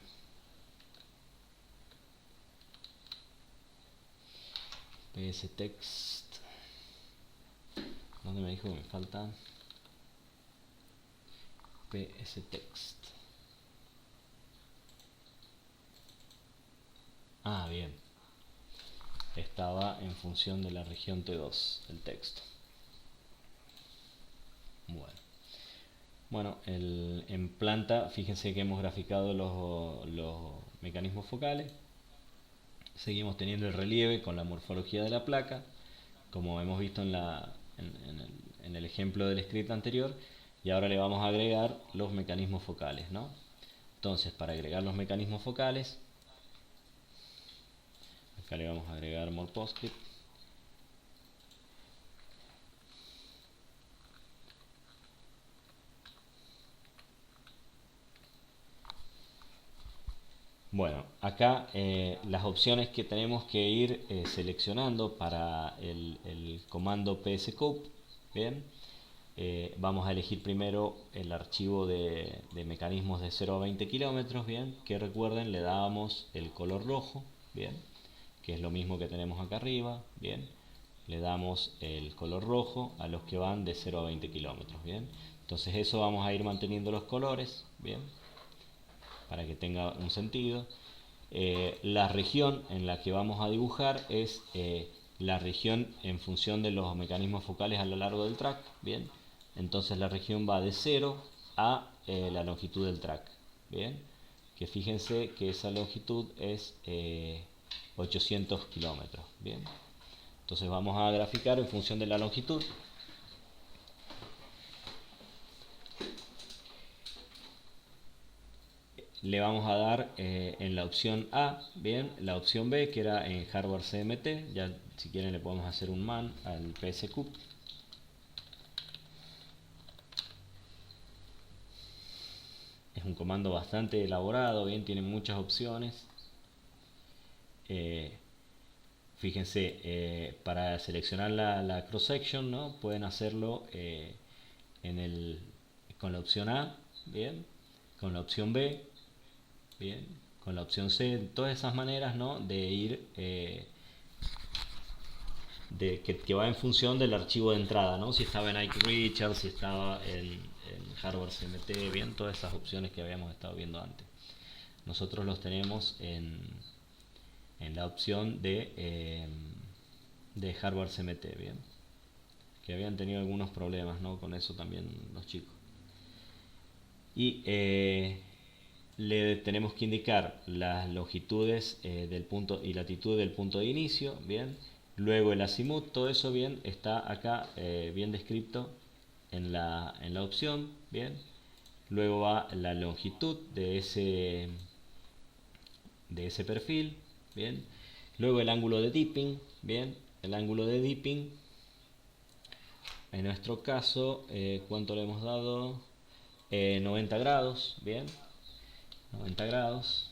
PS Text. ¿Dónde me dijo que me falta? PS Text. Ah, bien. Estaba en función de la región T2, el texto. Bueno, en planta, fíjense que hemos graficado los mecanismos focales. Seguimos teniendo el relieve con la morfología de la placa, como hemos visto en el ejemplo del script anterior, y ahora le vamos a agregar los mecanismos focales, ¿no? Entonces, para agregar los mecanismos focales, acá le vamos a agregar more PostScript. Bueno, acá las opciones que tenemos que ir seleccionando para el comando pscope, bien, vamos a elegir primero el archivo de mecanismos de 0 a 20 kilómetros, bien, que recuerden le dábamos el color rojo, bien, que es lo mismo que tenemos acá arriba, bien, le damos el color rojo a los que van de 0 a 20 kilómetros, bien, entonces eso vamos a ir manteniendo los colores, bien, para que tenga un sentido. La región en la que vamos a dibujar es la región en función de los mecanismos focales a lo largo del track, bien, entonces la región va de 0 a la longitud del track, bien, que fíjense que esa longitud es 800 kilómetros, bien, entonces vamos a graficar en función de la longitud. Le vamos a dar en la opción A, bien, la opción B, que era en hardware CMT, ya si quieren le podemos hacer un man al pscoop. Es un comando bastante elaborado, bien, tiene muchas opciones. Fíjense, para seleccionar la cross section, ¿no? Pueden hacerlo con la opción A, bien, con la opción B, bien, con la opción C, todas esas maneras, ¿no? De ir que va en función del archivo de entrada, ¿no? Si estaba en Ike Richards, si estaba en hardware CMT, bien, todas esas opciones que habíamos estado viendo antes. Nosotros los tenemos en la opción de hardware CMT, bien, que habían tenido algunos problemas, ¿no? Con eso también los chicos. Y le tenemos que indicar las longitudes del punto y latitud del punto de inicio, bien. Luego el azimut, todo eso bien, está acá bien descrito en la opción, bien. Luego va la longitud de ese perfil, bien. Luego el ángulo de dipping, bien. El ángulo de dipping, en nuestro caso, ¿cuánto le hemos dado? 90 grados, bien. 90 grados.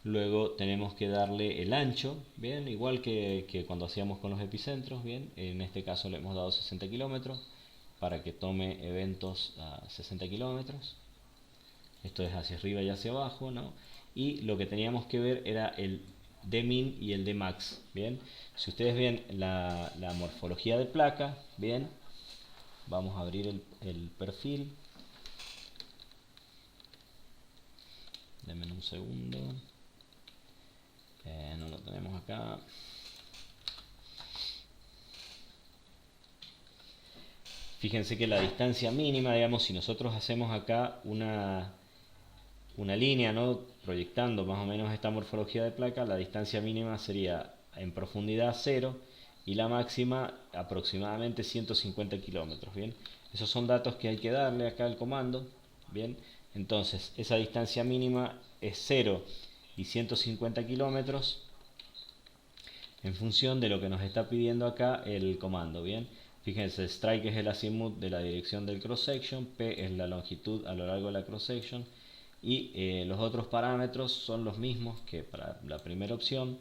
Luego tenemos que darle el ancho, bien, igual que cuando hacíamos con los epicentros, bien, en este caso le hemos dado 60 kilómetros para que tome eventos a 60 kilómetros. Esto es hacia arriba y hacia abajo, ¿no? Y lo que teníamos que ver era el Dmin y el Dmax, bien. Si ustedes ven la morfología de placa, bien, vamos a abrir el perfil. Denme un segundo. No lo tenemos acá. Fíjense que la distancia mínima, digamos, si nosotros hacemos acá una línea, ¿no? Proyectando más o menos esta morfología de placa, la distancia mínima sería en profundidad 0 y la máxima aproximadamente 150 kilómetros. Bien, esos son datos que hay que darle acá al comando. Bien, entonces esa distancia mínima es 0 y 150 kilómetros en función de lo que nos está pidiendo acá el comando. Bien, fíjense, strike es el azimut de la dirección del cross section, p es la longitud a lo largo de la cross section, y los otros parámetros son los mismos que para la primera opción.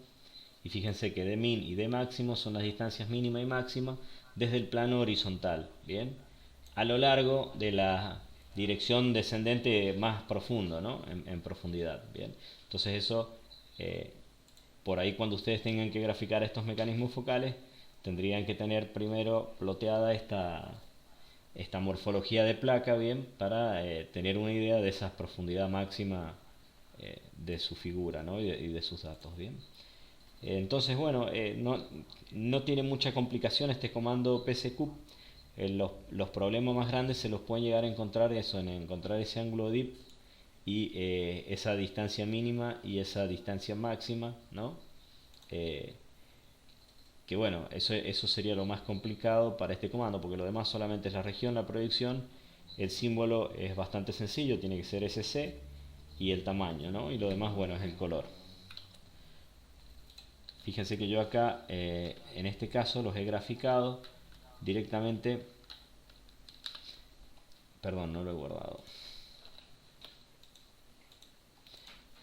Y fíjense que d min y d máximo son las distancias mínima y máxima desde el plano horizontal, bien, a lo largo de la dirección descendente más profundo, ¿no? En profundidad, bien. Entonces eso, por ahí cuando ustedes tengan que graficar estos mecanismos focales, tendrían que tener primero ploteada esta morfología de placa, bien, para tener una idea de esa profundidad máxima de su figura, ¿no? Y de sus datos, bien. Entonces, bueno, no tiene mucha complicación este comando pscoup. Los problemas más grandes se los pueden llegar a encontrar eso, en encontrar ese ángulo dip y esa distancia mínima y esa distancia máxima, ¿no? Eh, que bueno, eso sería lo más complicado para este comando, porque lo demás solamente es la región, la proyección. El símbolo es bastante sencillo, tiene que ser SC y el tamaño, ¿no? Y lo demás, bueno, es el color. Fíjense que yo acá, en este caso, los he graficado directamente. Perdón, no lo he guardado.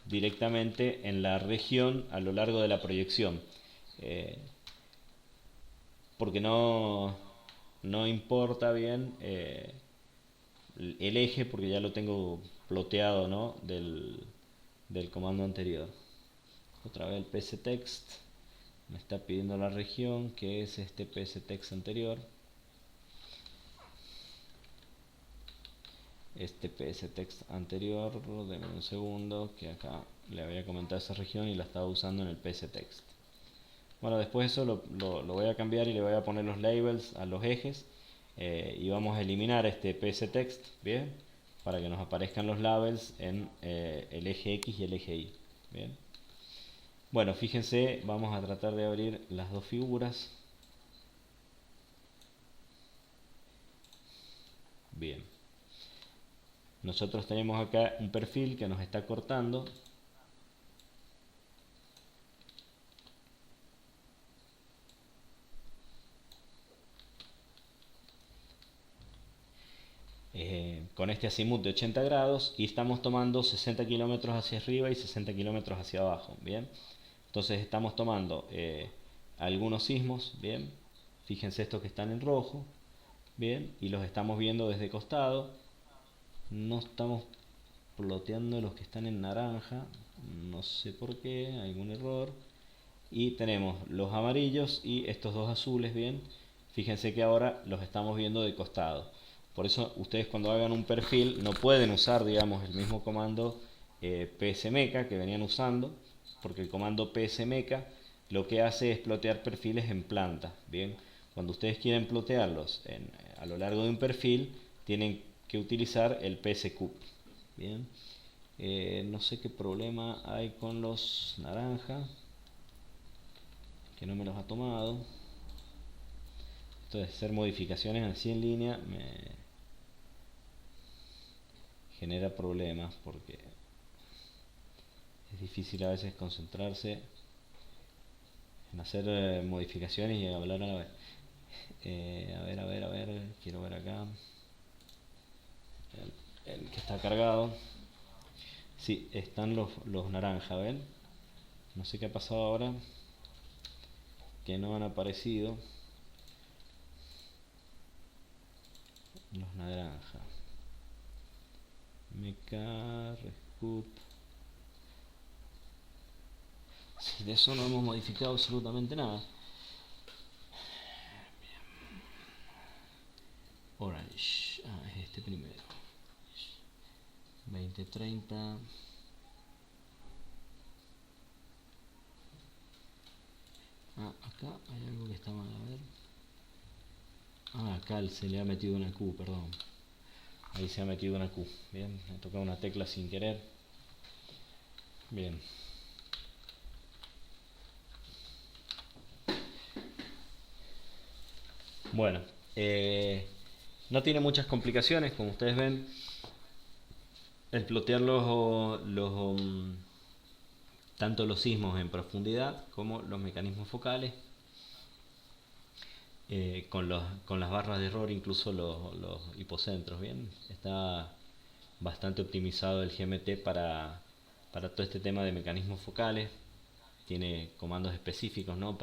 Directamente en la región a lo largo de la proyección. Porque no importa bien el eje, porque ya lo tengo ploteado, ¿no? del comando anterior. Otra vez el pstext me está pidiendo la región, que es este pstext anterior. Este pstext anterior, denme un segundo, que acá le había comentado esa región y la estaba usando en el pstext. Bueno, después eso lo voy a cambiar y le voy a poner los labels a los ejes, y vamos a eliminar este pstext, bien, para que nos aparezcan los labels en el eje X y el eje Y, bien. Bueno, fíjense, vamos a tratar de abrir las dos figuras. Bien. Nosotros tenemos acá un perfil que nos está cortando. Con este azimut de 80 grados y estamos tomando 60 kilómetros hacia arriba y 60 kilómetros hacia abajo, bien. Entonces estamos tomando algunos sismos, bien. Fíjense estos que están en rojo, bien, y los estamos viendo desde costado. No estamos ploteando los que están en naranja, no sé por qué, algún error. Y tenemos los amarillos y estos dos azules, bien. Fíjense que ahora los estamos viendo de costado. Por eso ustedes cuando hagan un perfil no pueden usar, digamos, el mismo comando psmeca que venían usando, porque el comando psmeca lo que hace es plotear perfiles en planta, bien. Cuando ustedes quieren plotearlos a lo largo de un perfil, tienen que utilizar el pscoup, bien. No sé qué problema hay con los naranja, que no me los ha tomado. Esto de hacer modificaciones así en línea me genera problemas, porque es difícil a veces concentrarse en hacer modificaciones y hablar a la vez. A ver, quiero ver acá el que está cargado. Sí, están los naranja, ¿ven? No sé qué ha pasado ahora, que no han aparecido los naranja. Meca, Rescoop. Sí, de eso no hemos modificado absolutamente nada. Orange, es este primero. 2030. acá hay algo que está mal, a ver. Acá se le ha metido una Q, perdón. Ahí se ha metido una Q. Bien, he tocado una tecla sin querer. Bien. Bueno, no tiene muchas complicaciones, como ustedes ven. El plotear tanto los sismos en profundidad como los mecanismos focales, con las barras de error, incluso los hipocentros. Bien, está bastante optimizado el GMT para todo este tema de mecanismos focales. Tiene comandos específicos, ¿no?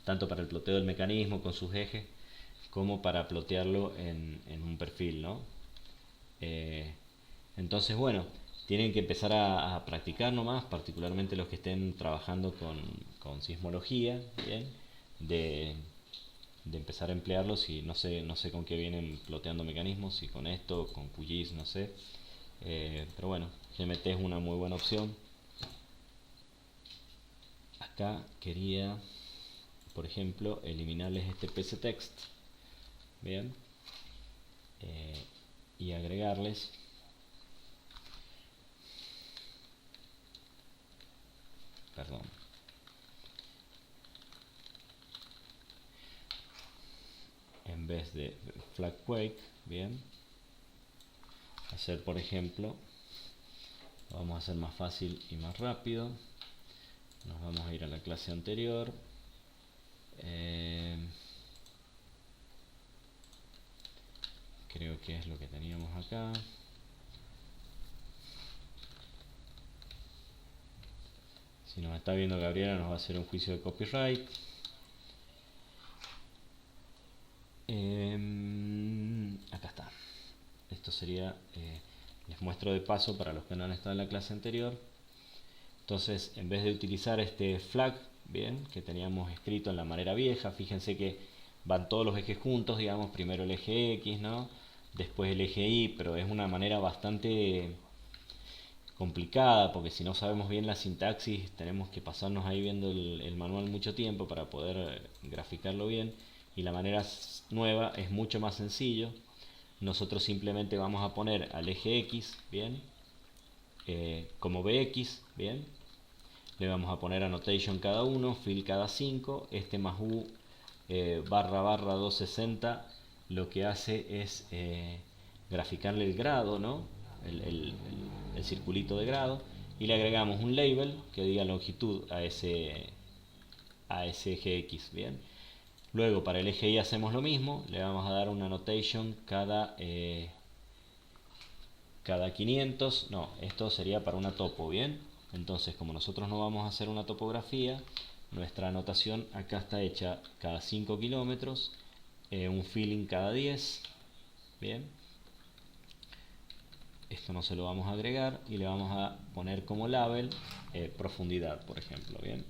Tanto para el ploteo del mecanismo con sus ejes como para plotearlo en un perfil, ¿no? Entonces, bueno, tienen que empezar a practicar nomás, particularmente los que estén trabajando con sismología, ¿bien? De empezar a emplearlos, y no sé con qué vienen ploteando mecanismos, si con esto, con QGIS, no sé. Pero bueno, GMT es una muy buena opción. Acá quería, por ejemplo, eliminarles este pctext, bien, y agregarles perdón, en vez de flag quake, bien, hacer, por ejemplo, lo vamos a hacer más fácil y más rápido. Nos vamos a ir a la clase anterior. Creo que es lo que teníamos acá. Si nos está viendo Gabriela, nos va a hacer un juicio de copyright. Acá está. Esto sería, les muestro de paso para los que no han estado en la clase anterior. Entonces, en vez de utilizar este flag, bien, que teníamos escrito en la manera vieja, fíjense que van todos los ejes juntos, digamos, primero el eje X, ¿no? Después el eje Y, pero es una manera bastante complicada, porque si no sabemos bien la sintaxis, tenemos que pasarnos ahí viendo el manual mucho tiempo para poder graficarlo bien, y la manera nueva es mucho más sencillo. Nosotros simplemente vamos a poner al eje X, bien, como BX, bien, le vamos a poner annotation cada uno, fill cada 5, este más U barra barra 260 lo que hace es graficarle el grado, ¿no? El circulito de grado, y le agregamos un label que diga longitud a ese eje X, bien. Luego para el eje Y hacemos lo mismo, le vamos a dar una annotation cada 500, no, esto sería para una topo, bien. Entonces, como nosotros no vamos a hacer una topografía, nuestra anotación acá está hecha cada 5 kilómetros, un filling cada 10, bien. Esto no se lo vamos a agregar y le vamos a poner como label profundidad, por ejemplo, bien.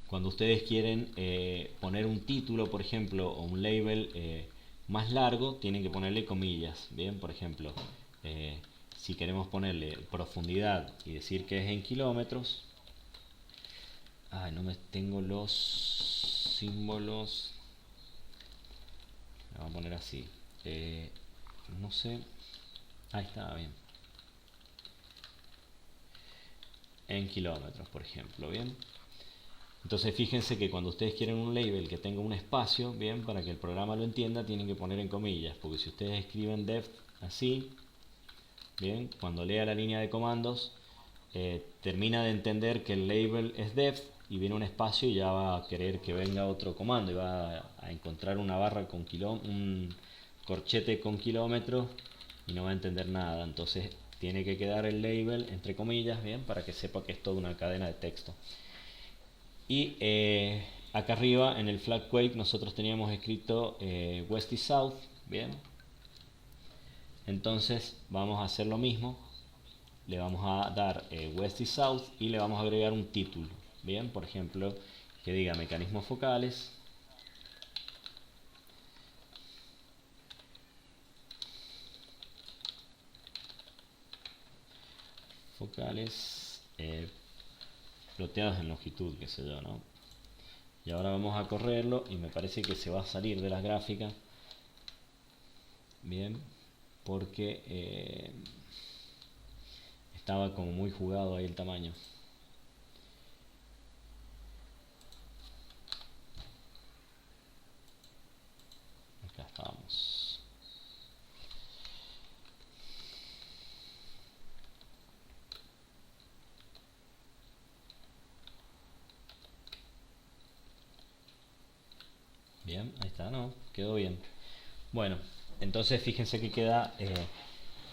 Cuando ustedes quieren poner un título, por ejemplo, o un label más largo, tienen que ponerle comillas, bien. Por ejemplo, si queremos ponerle profundidad y decir que es en kilómetros, no me tengo los símbolos, le vamos a poner así, no sé, ahí está, bien, en kilómetros, por ejemplo, bien. Entonces fíjense que cuando ustedes quieren un label que tenga un espacio, bien, para que el programa lo entienda, tienen que poner en comillas, porque si ustedes escriben depth así, bien, cuando lea la línea de comandos, termina de entender que el label es depth y viene un espacio y ya va a querer que venga otro comando y va a encontrar una barra con un corchete con kilómetros y no va a entender nada. Entonces tiene que quedar el label entre comillas, bien, para que sepa que es toda una cadena de texto. Y acá arriba en el flag quake nosotros teníamos escrito west y south, bien. Entonces vamos a hacer lo mismo, le vamos a dar west y south y le vamos a agregar un título, bien, por ejemplo, que diga mecanismos focales, eh, ploteados en longitud, qué sé yo, ¿no? Y ahora vamos a correrlo y me parece que se va a salir de las gráficas. Bien, porque estaba como muy jugado ahí el tamaño. Acá estábamos. Bien, ahí está, ¿no? Quedó bien. Bueno, entonces fíjense que queda,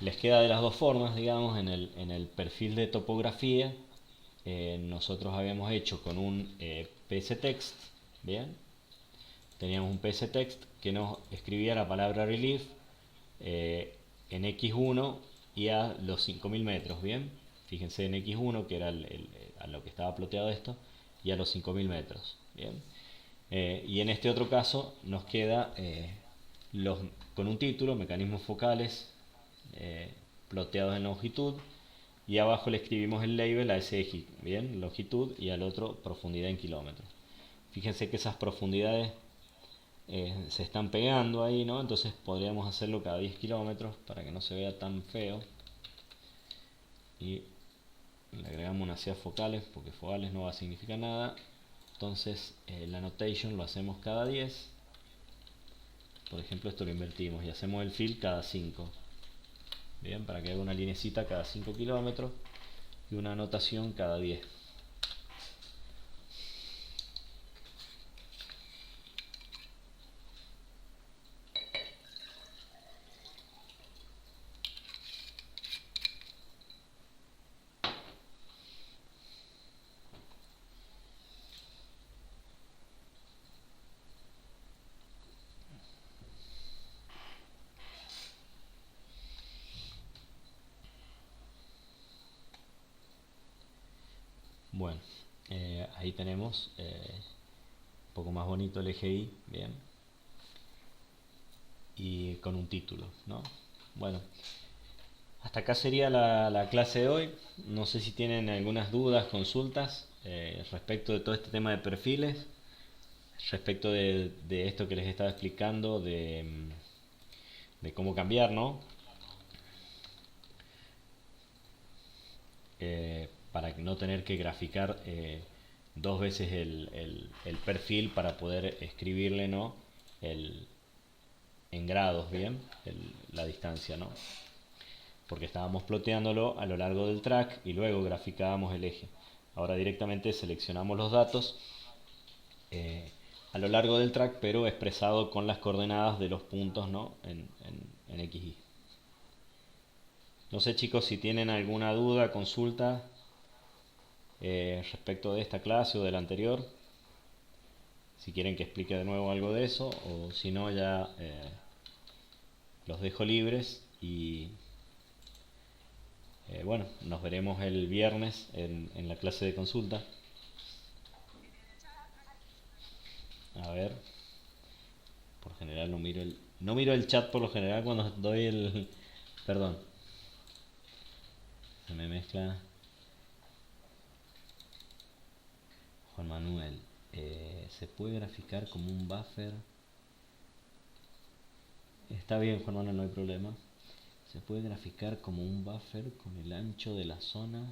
les queda de las dos formas, digamos, en el perfil de topografía. Nosotros habíamos hecho con un PSText, bien, teníamos un PSText que nos escribía la palabra relief en X1 y a los 5000 metros, bien, fíjense en X1 que era a lo que estaba ploteado esto y a los 5000 metros, bien. Y en este otro caso nos queda los, con un título, mecanismos focales ploteados en longitud, y abajo le escribimos el label a ese eje, bien, longitud, y al otro profundidad en kilómetros. Fíjense que esas profundidades se están pegando ahí, ¿no? Entonces podríamos hacerlo cada 10 kilómetros para que no se vea tan feo. Y le agregamos unas ciudad focales, porque focales no va a significar nada. Entonces la annotation lo hacemos cada 10. Por ejemplo, esto lo invertimos y hacemos el fill cada 5. Bien, para que haga una linecita cada 5 kilómetros y una anotación cada 10. Bueno, ahí tenemos un poco más bonito el eje Y, bien, y con un título, ¿no? Bueno, hasta acá sería la clase de hoy. No sé si tienen algunas dudas, consultas respecto de todo este tema de perfiles, respecto de esto que les estaba explicando, de cómo cambiar, ¿no? Para no tener que graficar dos veces el perfil para poder escribirle, ¿no? El, en grados, bien, la distancia, ¿no? Porque estábamos ploteándolo a lo largo del track y luego graficábamos el eje. Ahora directamente seleccionamos los datos eh, a lo largo del track, pero expresado con las coordenadas de los puntos, ¿no? En XY. No sé, chicos, si tienen alguna duda, consulta respecto de esta clase o de la anterior. Si quieren que explique de nuevo algo de eso, o si no, ya los dejo libres y bueno, nos veremos el viernes en la clase de consulta. A ver, por general no miro el chat por lo general cuando doy el, perdón, se me mezcla. Juan Manuel, ¿se puede graficar como un buffer? Está bien, Juan Manuel, no hay problema. Se puede graficar como un buffer con el ancho de la zona.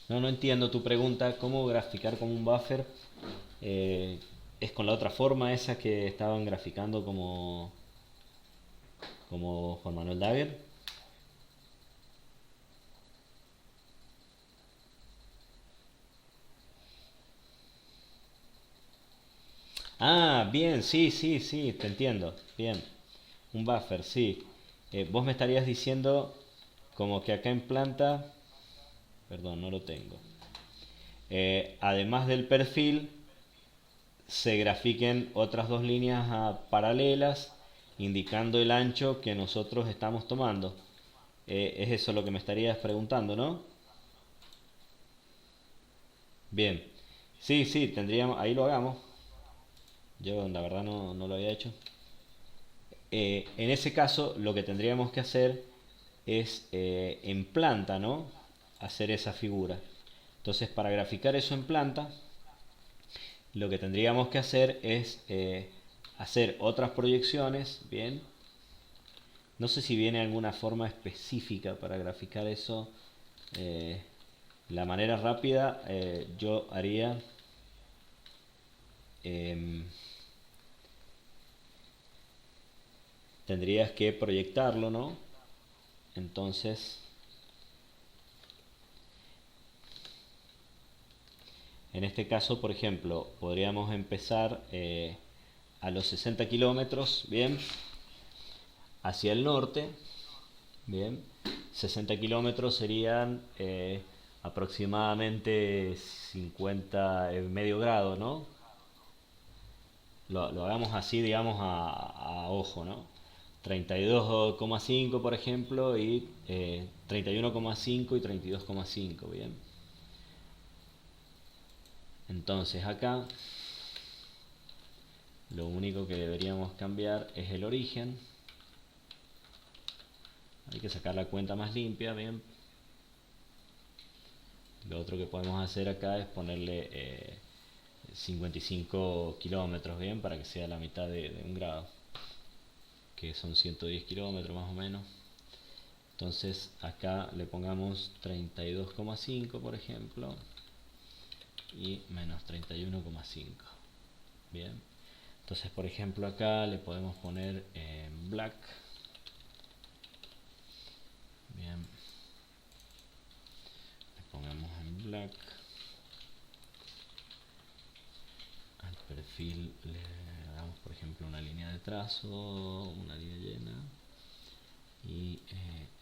No, no entiendo tu pregunta. ¿Cómo graficar como un buffer? ¿Es con la otra forma esa que estaban graficando como Juan Manuel Dagger? Ah, bien, sí, sí, sí, te entiendo. Bien, un buffer, sí. Vos me estarías diciendo como que acá en planta, perdón, no lo tengo. Además del perfil, se grafiquen otras dos líneas paralelas indicando el ancho que nosotros estamos tomando. Es eso lo que me estarías preguntando, ¿no? Bien. Sí, sí, tendríamos, ahí lo hagamos. Yo la verdad no lo había hecho. En ese caso lo que tendríamos que hacer es en planta, ¿no? Hacer esa figura. Entonces para graficar eso en planta, lo que tendríamos que hacer es hacer otras proyecciones, ¿bien? No sé si viene alguna forma específica para graficar eso. Eh, la manera rápida yo haría... em, tendrías que proyectarlo, ¿no? Entonces, en este caso, por ejemplo, podríamos empezar a los 60 kilómetros, ¿bien? Hacia el norte, ¿bien? 60 kilómetros serían aproximadamente 50, medio grado, ¿no? Lo hagamos así, digamos, a ojo, ¿no? 32,5 por ejemplo, y 31,5 y 32,5, ¿bien? Entonces acá lo único que deberíamos cambiar es el origen. Hay que sacar la cuenta más limpia, ¿bien? Lo otro que podemos hacer acá es ponerle 55 kilómetros, ¿bien? Para que sea la mitad de un grado, que son 110 kilómetros más o menos. Entonces acá le pongamos 32,5 por ejemplo y menos 31,5. Bien, entonces por ejemplo acá le podemos poner en black. Bien, le pongamos en black. Al perfil le damos por ejemplo una línea de trazo, una línea llena, y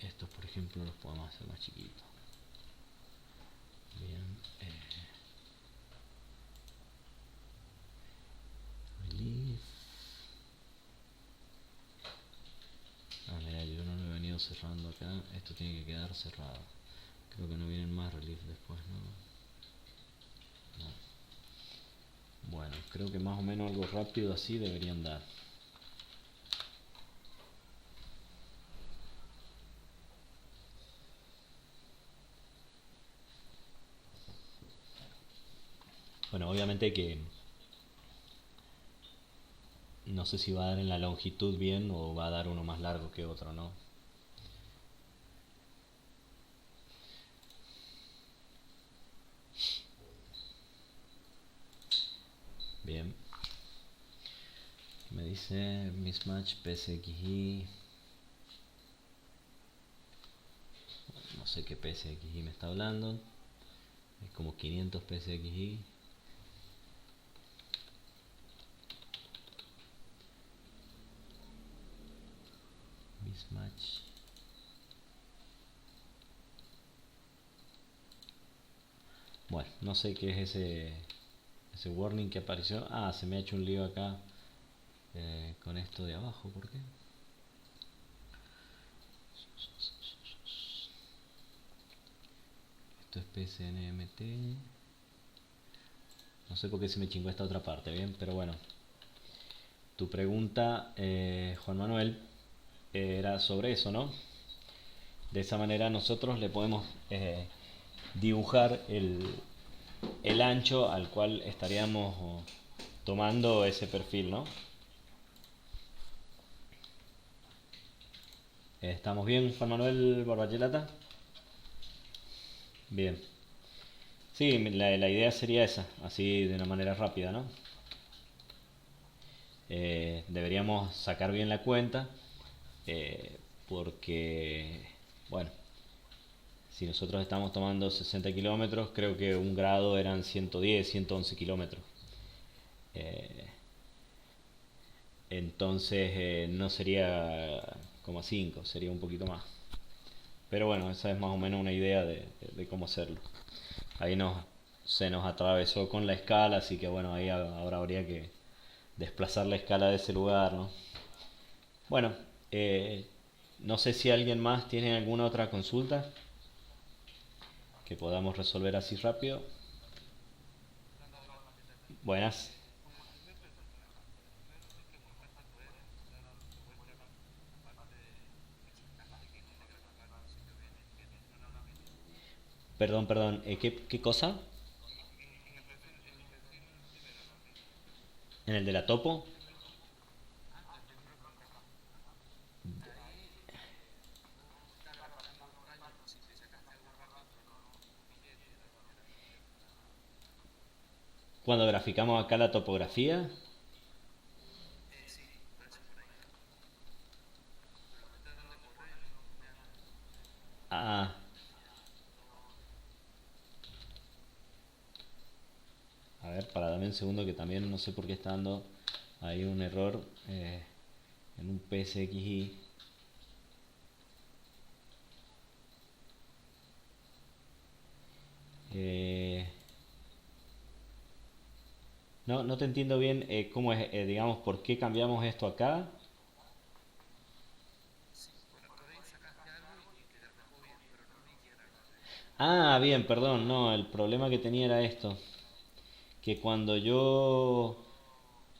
estos por ejemplo los podemos hacer más chiquitos. Bien, relief. Mira, yo no lo he venido cerrando acá, esto tiene que quedar cerrado. Creo que no vienen más relief después, ¿no? No. Bueno, creo que más o menos algo rápido así deberían dar. Bueno, obviamente que no sé si va a dar en la longitud bien o va a dar uno más largo que otro, ¿no? Bien. Me dice mismatch PSXI. No sé qué PSXI me está hablando. Es como 500 PSXI. Mismatch. Bueno, no sé qué es ese warning que apareció. Ah, se me ha hecho un lío acá con esto de abajo. ¿Por qué? Esto es PSNMT. No sé por qué se me chingó esta otra parte, bien, pero bueno. Tu pregunta, Juan Manuel, era sobre eso, ¿no? De esa manera nosotros le podemos dibujar el ancho al cual estaríamos tomando ese perfil, ¿no? ¿Estamos bien, Juan Manuel Barbachelata? Bien. Sí, la idea sería esa, así de una manera rápida, ¿no? Deberíamos sacar bien la cuenta porque, bueno, si nosotros estamos tomando 60 kilómetros, creo que un grado eran 110, 111 kilómetros. Eh, entonces no sería como 5, sería un poquito más. Pero bueno, esa es más o menos una idea de cómo hacerlo. Ahí se nos atravesó con la escala, así que bueno, ahí ahora habría que desplazar la escala de ese lugar, ¿no? Bueno, eh, no sé si alguien más tiene alguna otra consulta que podamos resolver así rápido. Buenas. Perdón, perdón, ¿qué cosa? ¿En el de la topo? Cuando graficamos acá la topografía. Ah, a ver, para darme un segundo que también no sé por qué está dando ahí un error en un PSXI. Eh, no, no te entiendo bien cómo es, digamos, por qué cambiamos esto acá. Ah, bien, perdón, no, el problema que tenía era esto, que cuando yo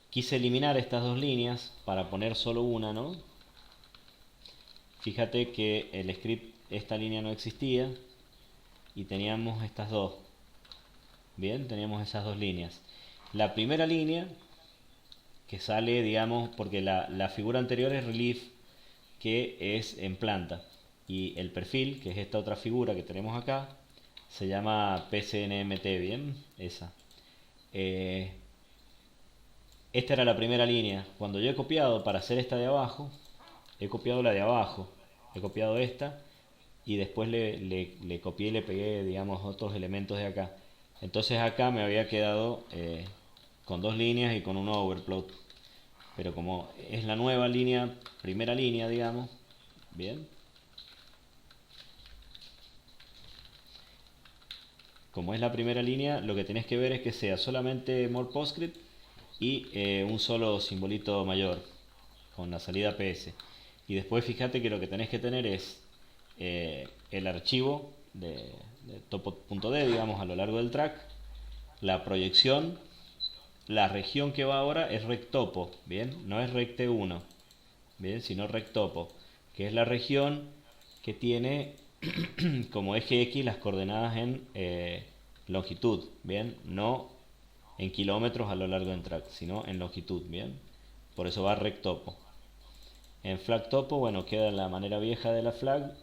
quise eliminar estas dos líneas para poner solo una, ¿no? Fíjate que el script, esta línea no existía y teníamos estas dos. Bien, teníamos esas dos líneas. La primera línea que sale, digamos, porque la figura anterior es relief, que es en planta. Y el perfil, que es esta otra figura que tenemos acá, se llama PCNMT, ¿bien? Esa. Eh, esta era la primera línea. Cuando yo he copiado para hacer esta de abajo, he copiado la de abajo. He copiado esta y después le copié y le pegué, digamos, otros elementos de acá. Entonces acá me había quedado con dos líneas y con un overplot. Pero como es la nueva línea, primera línea, digamos, bien, como es la primera línea, lo que tenés que ver es que sea solamente more PostScript y un solo simbolito mayor con la salida PS. Y después fíjate que lo que tenés que tener es el archivo de topo.d, digamos, a lo largo del track, la proyección, la región que va ahora es rectopo, bien, no es recte1, bien, sino rectopo, que es la región que tiene como eje X las coordenadas en longitud, bien, no en kilómetros a lo largo del track, sino en longitud, bien, por eso va rectopo. En flag topo, bueno, queda la manera vieja de la flag,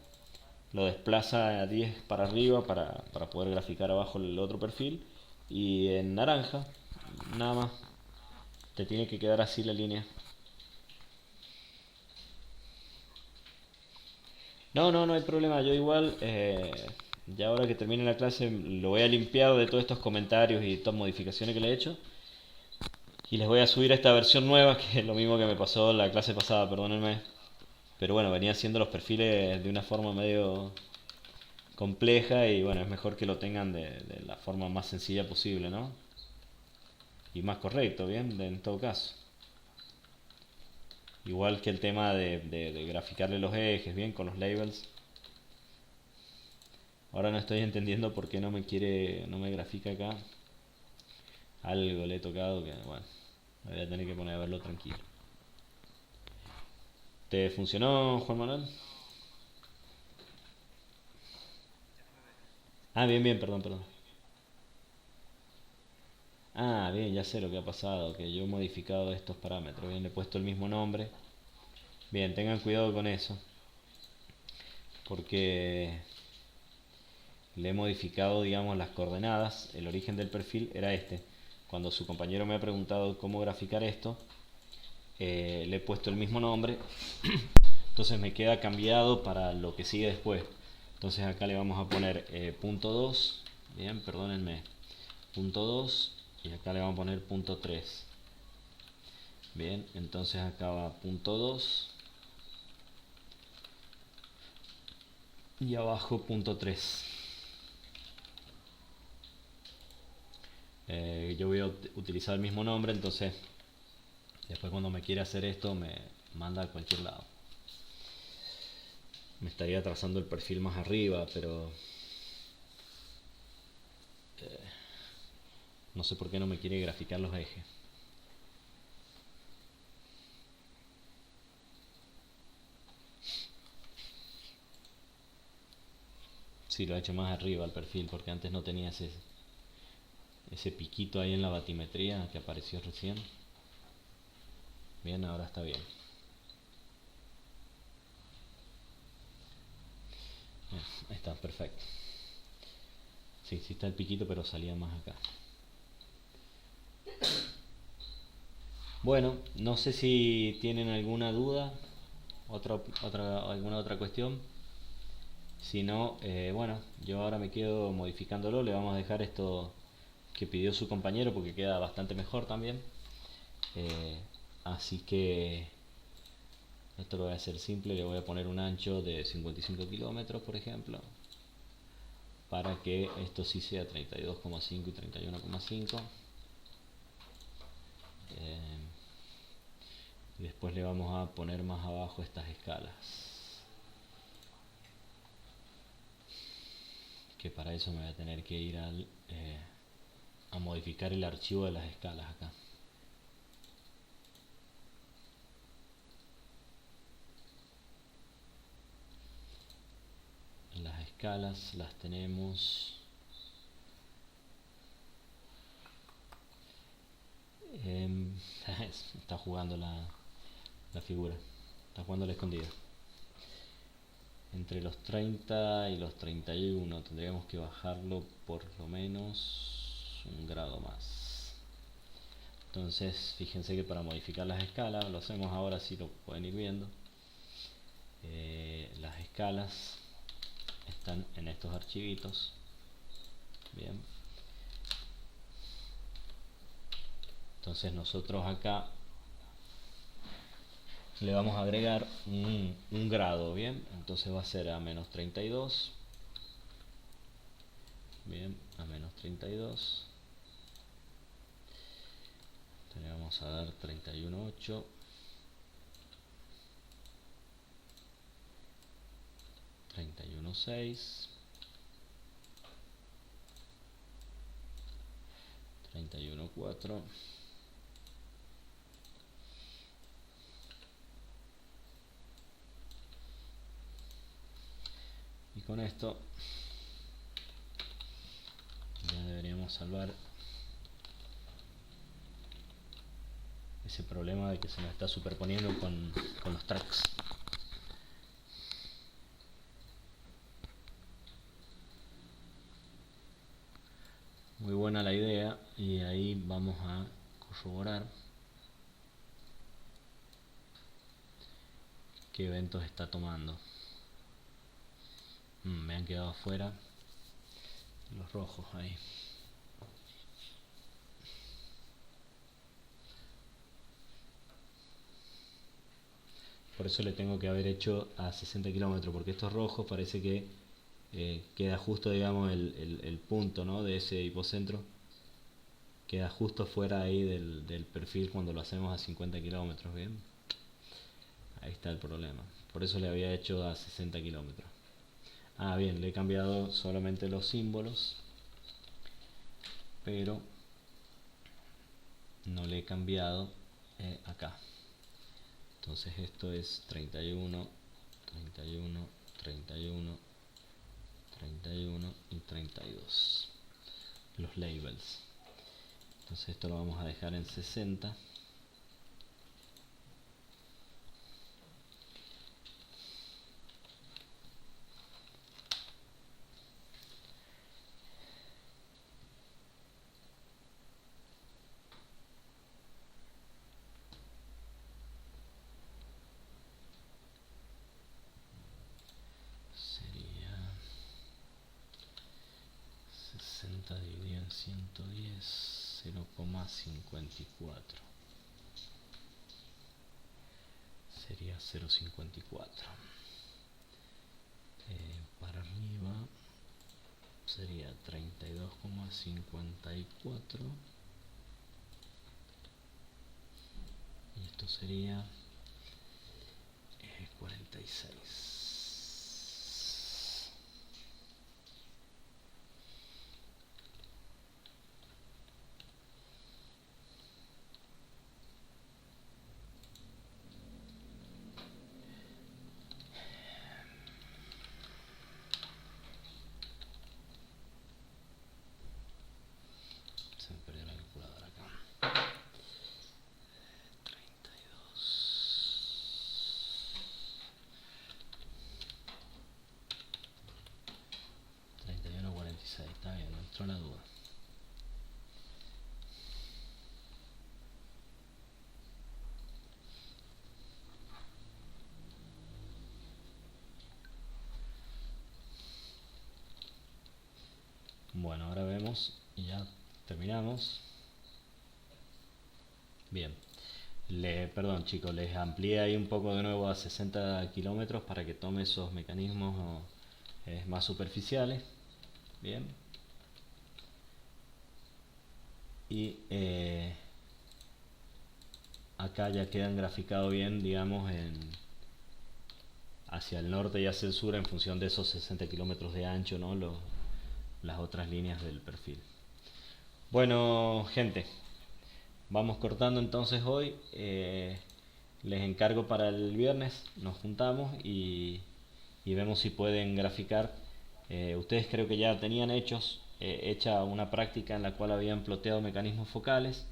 lo desplaza a 10 para arriba para poder graficar abajo el otro perfil, y en naranja, nada más, te tiene que quedar así la línea. No, no, no hay problema. Yo igual, ya ahora que termine la clase, lo voy a limpiar de todos estos comentarios y todas modificaciones que le he hecho. Y les voy a subir esta versión nueva, que es lo mismo que me pasó la clase pasada, perdónenme. Pero bueno, venía haciendo los perfiles de una forma medio compleja y bueno, es mejor que lo tengan de la forma más sencilla posible, ¿no? Y más correcto, ¿bien? En todo caso. Igual que el tema de graficarle los ejes, ¿bien? Con los labels. Ahora no estoy entendiendo por qué no me grafica acá. Algo le he tocado que, bueno, me voy a tener que poner a verlo tranquilo. ¿Te funcionó, Juan Manuel? Ah, bien, bien, perdón, perdón. Ah, bien, ya sé lo que ha pasado, que yo he modificado estos parámetros, bien, le he puesto el mismo nombre. Bien, tengan cuidado con eso, porque le he modificado, digamos, las coordenadas. El origen del perfil era este. Cuando su compañero me ha preguntado cómo graficar esto, le he puesto el mismo nombre, entonces me queda cambiado para lo que sigue después. Entonces acá le vamos a poner punto 2, bien, perdónenme, punto 2 y acá le vamos a poner punto 3. Bien, entonces acá va punto 2 y abajo punto 3. Yo voy a utilizar el mismo nombre, entonces después cuando me quiera hacer esto me manda a cualquier lado. Me estaría trazando el perfil más arriba, pero no sé por qué no me quiere graficar los ejes. Sí, lo he hecho más arriba al perfil porque antes no tenía ese piquito ahí en la batimetría que apareció recién. Bien, ahora está bien. Bien, ahí está, perfecto. Sí, sí está el piquito, pero salía más acá. Bueno, no sé si tienen alguna duda, alguna otra cuestión. Si no, bueno, yo ahora me quedo modificándolo. Le vamos a dejar esto que pidió su compañero porque queda bastante mejor también. Eh, Así que esto lo voy a hacer simple. Le voy a poner un ancho de 55 kilómetros, por ejemplo, para que esto sí sea 32,5 y 31,5. Y después le vamos a poner más abajo estas escalas, que para eso me voy a tener que ir a modificar el archivo de las escalas acá. Las escalas las tenemos está jugando la figura, está jugando la escondida. Entre los 30 y los 31 tendríamos que bajarlo por lo menos un grado más. Entonces fíjense que para modificar las escalas, lo hacemos ahora, si lo pueden ir viendo. Las escalas están en estos archivitos. Bien, entonces nosotros acá le vamos a agregar un grado. Bien, entonces va a ser a menos 32. Bien, a menos 32. Le vamos a dar 31,8. 31,6. 31,4. Y con esto ya deberíamos salvar ese problema de que se nos está superponiendo con los tracks. Muy buena la idea, y ahí vamos a corroborar qué eventos está tomando. Me han quedado afuera los rojos ahí. Por eso le tengo que haber hecho a 60 kilómetros, porque estos rojos parece que queda justo, digamos, el punto, ¿no?, de ese hipocentro. Queda justo fuera ahí del perfil cuando lo hacemos a 50 kilómetros. Bien, ahí está el problema. Por eso le había hecho a 60 kilómetros. Bien, le he cambiado solamente los símbolos, pero no le he cambiado acá. Entonces esto es 31, 31, 31, 31 y 32, los labels. Entonces esto lo vamos a dejar en 60. Sería 60 dividido en 110, 0,54. Sería 0,54. Para arriba sería 32,54. Y esto sería 46. Bueno, ahora vemos y ya terminamos. Bien. Perdón chicos, les amplié ahí un poco de nuevo a 60 kilómetros para que tome esos mecanismos más superficiales. Bien. Y acá ya quedan graficados bien, digamos, hacia el norte y hacia el sur en función de esos 60 kilómetros de ancho, ¿no? Las otras líneas del perfil. Bueno, gente, vamos cortando entonces hoy. Les encargo para el viernes, nos juntamos y vemos si pueden graficar. Ustedes creo que ya tenían hecha una práctica en la cual habían ploteado mecanismos focales.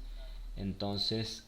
Entonces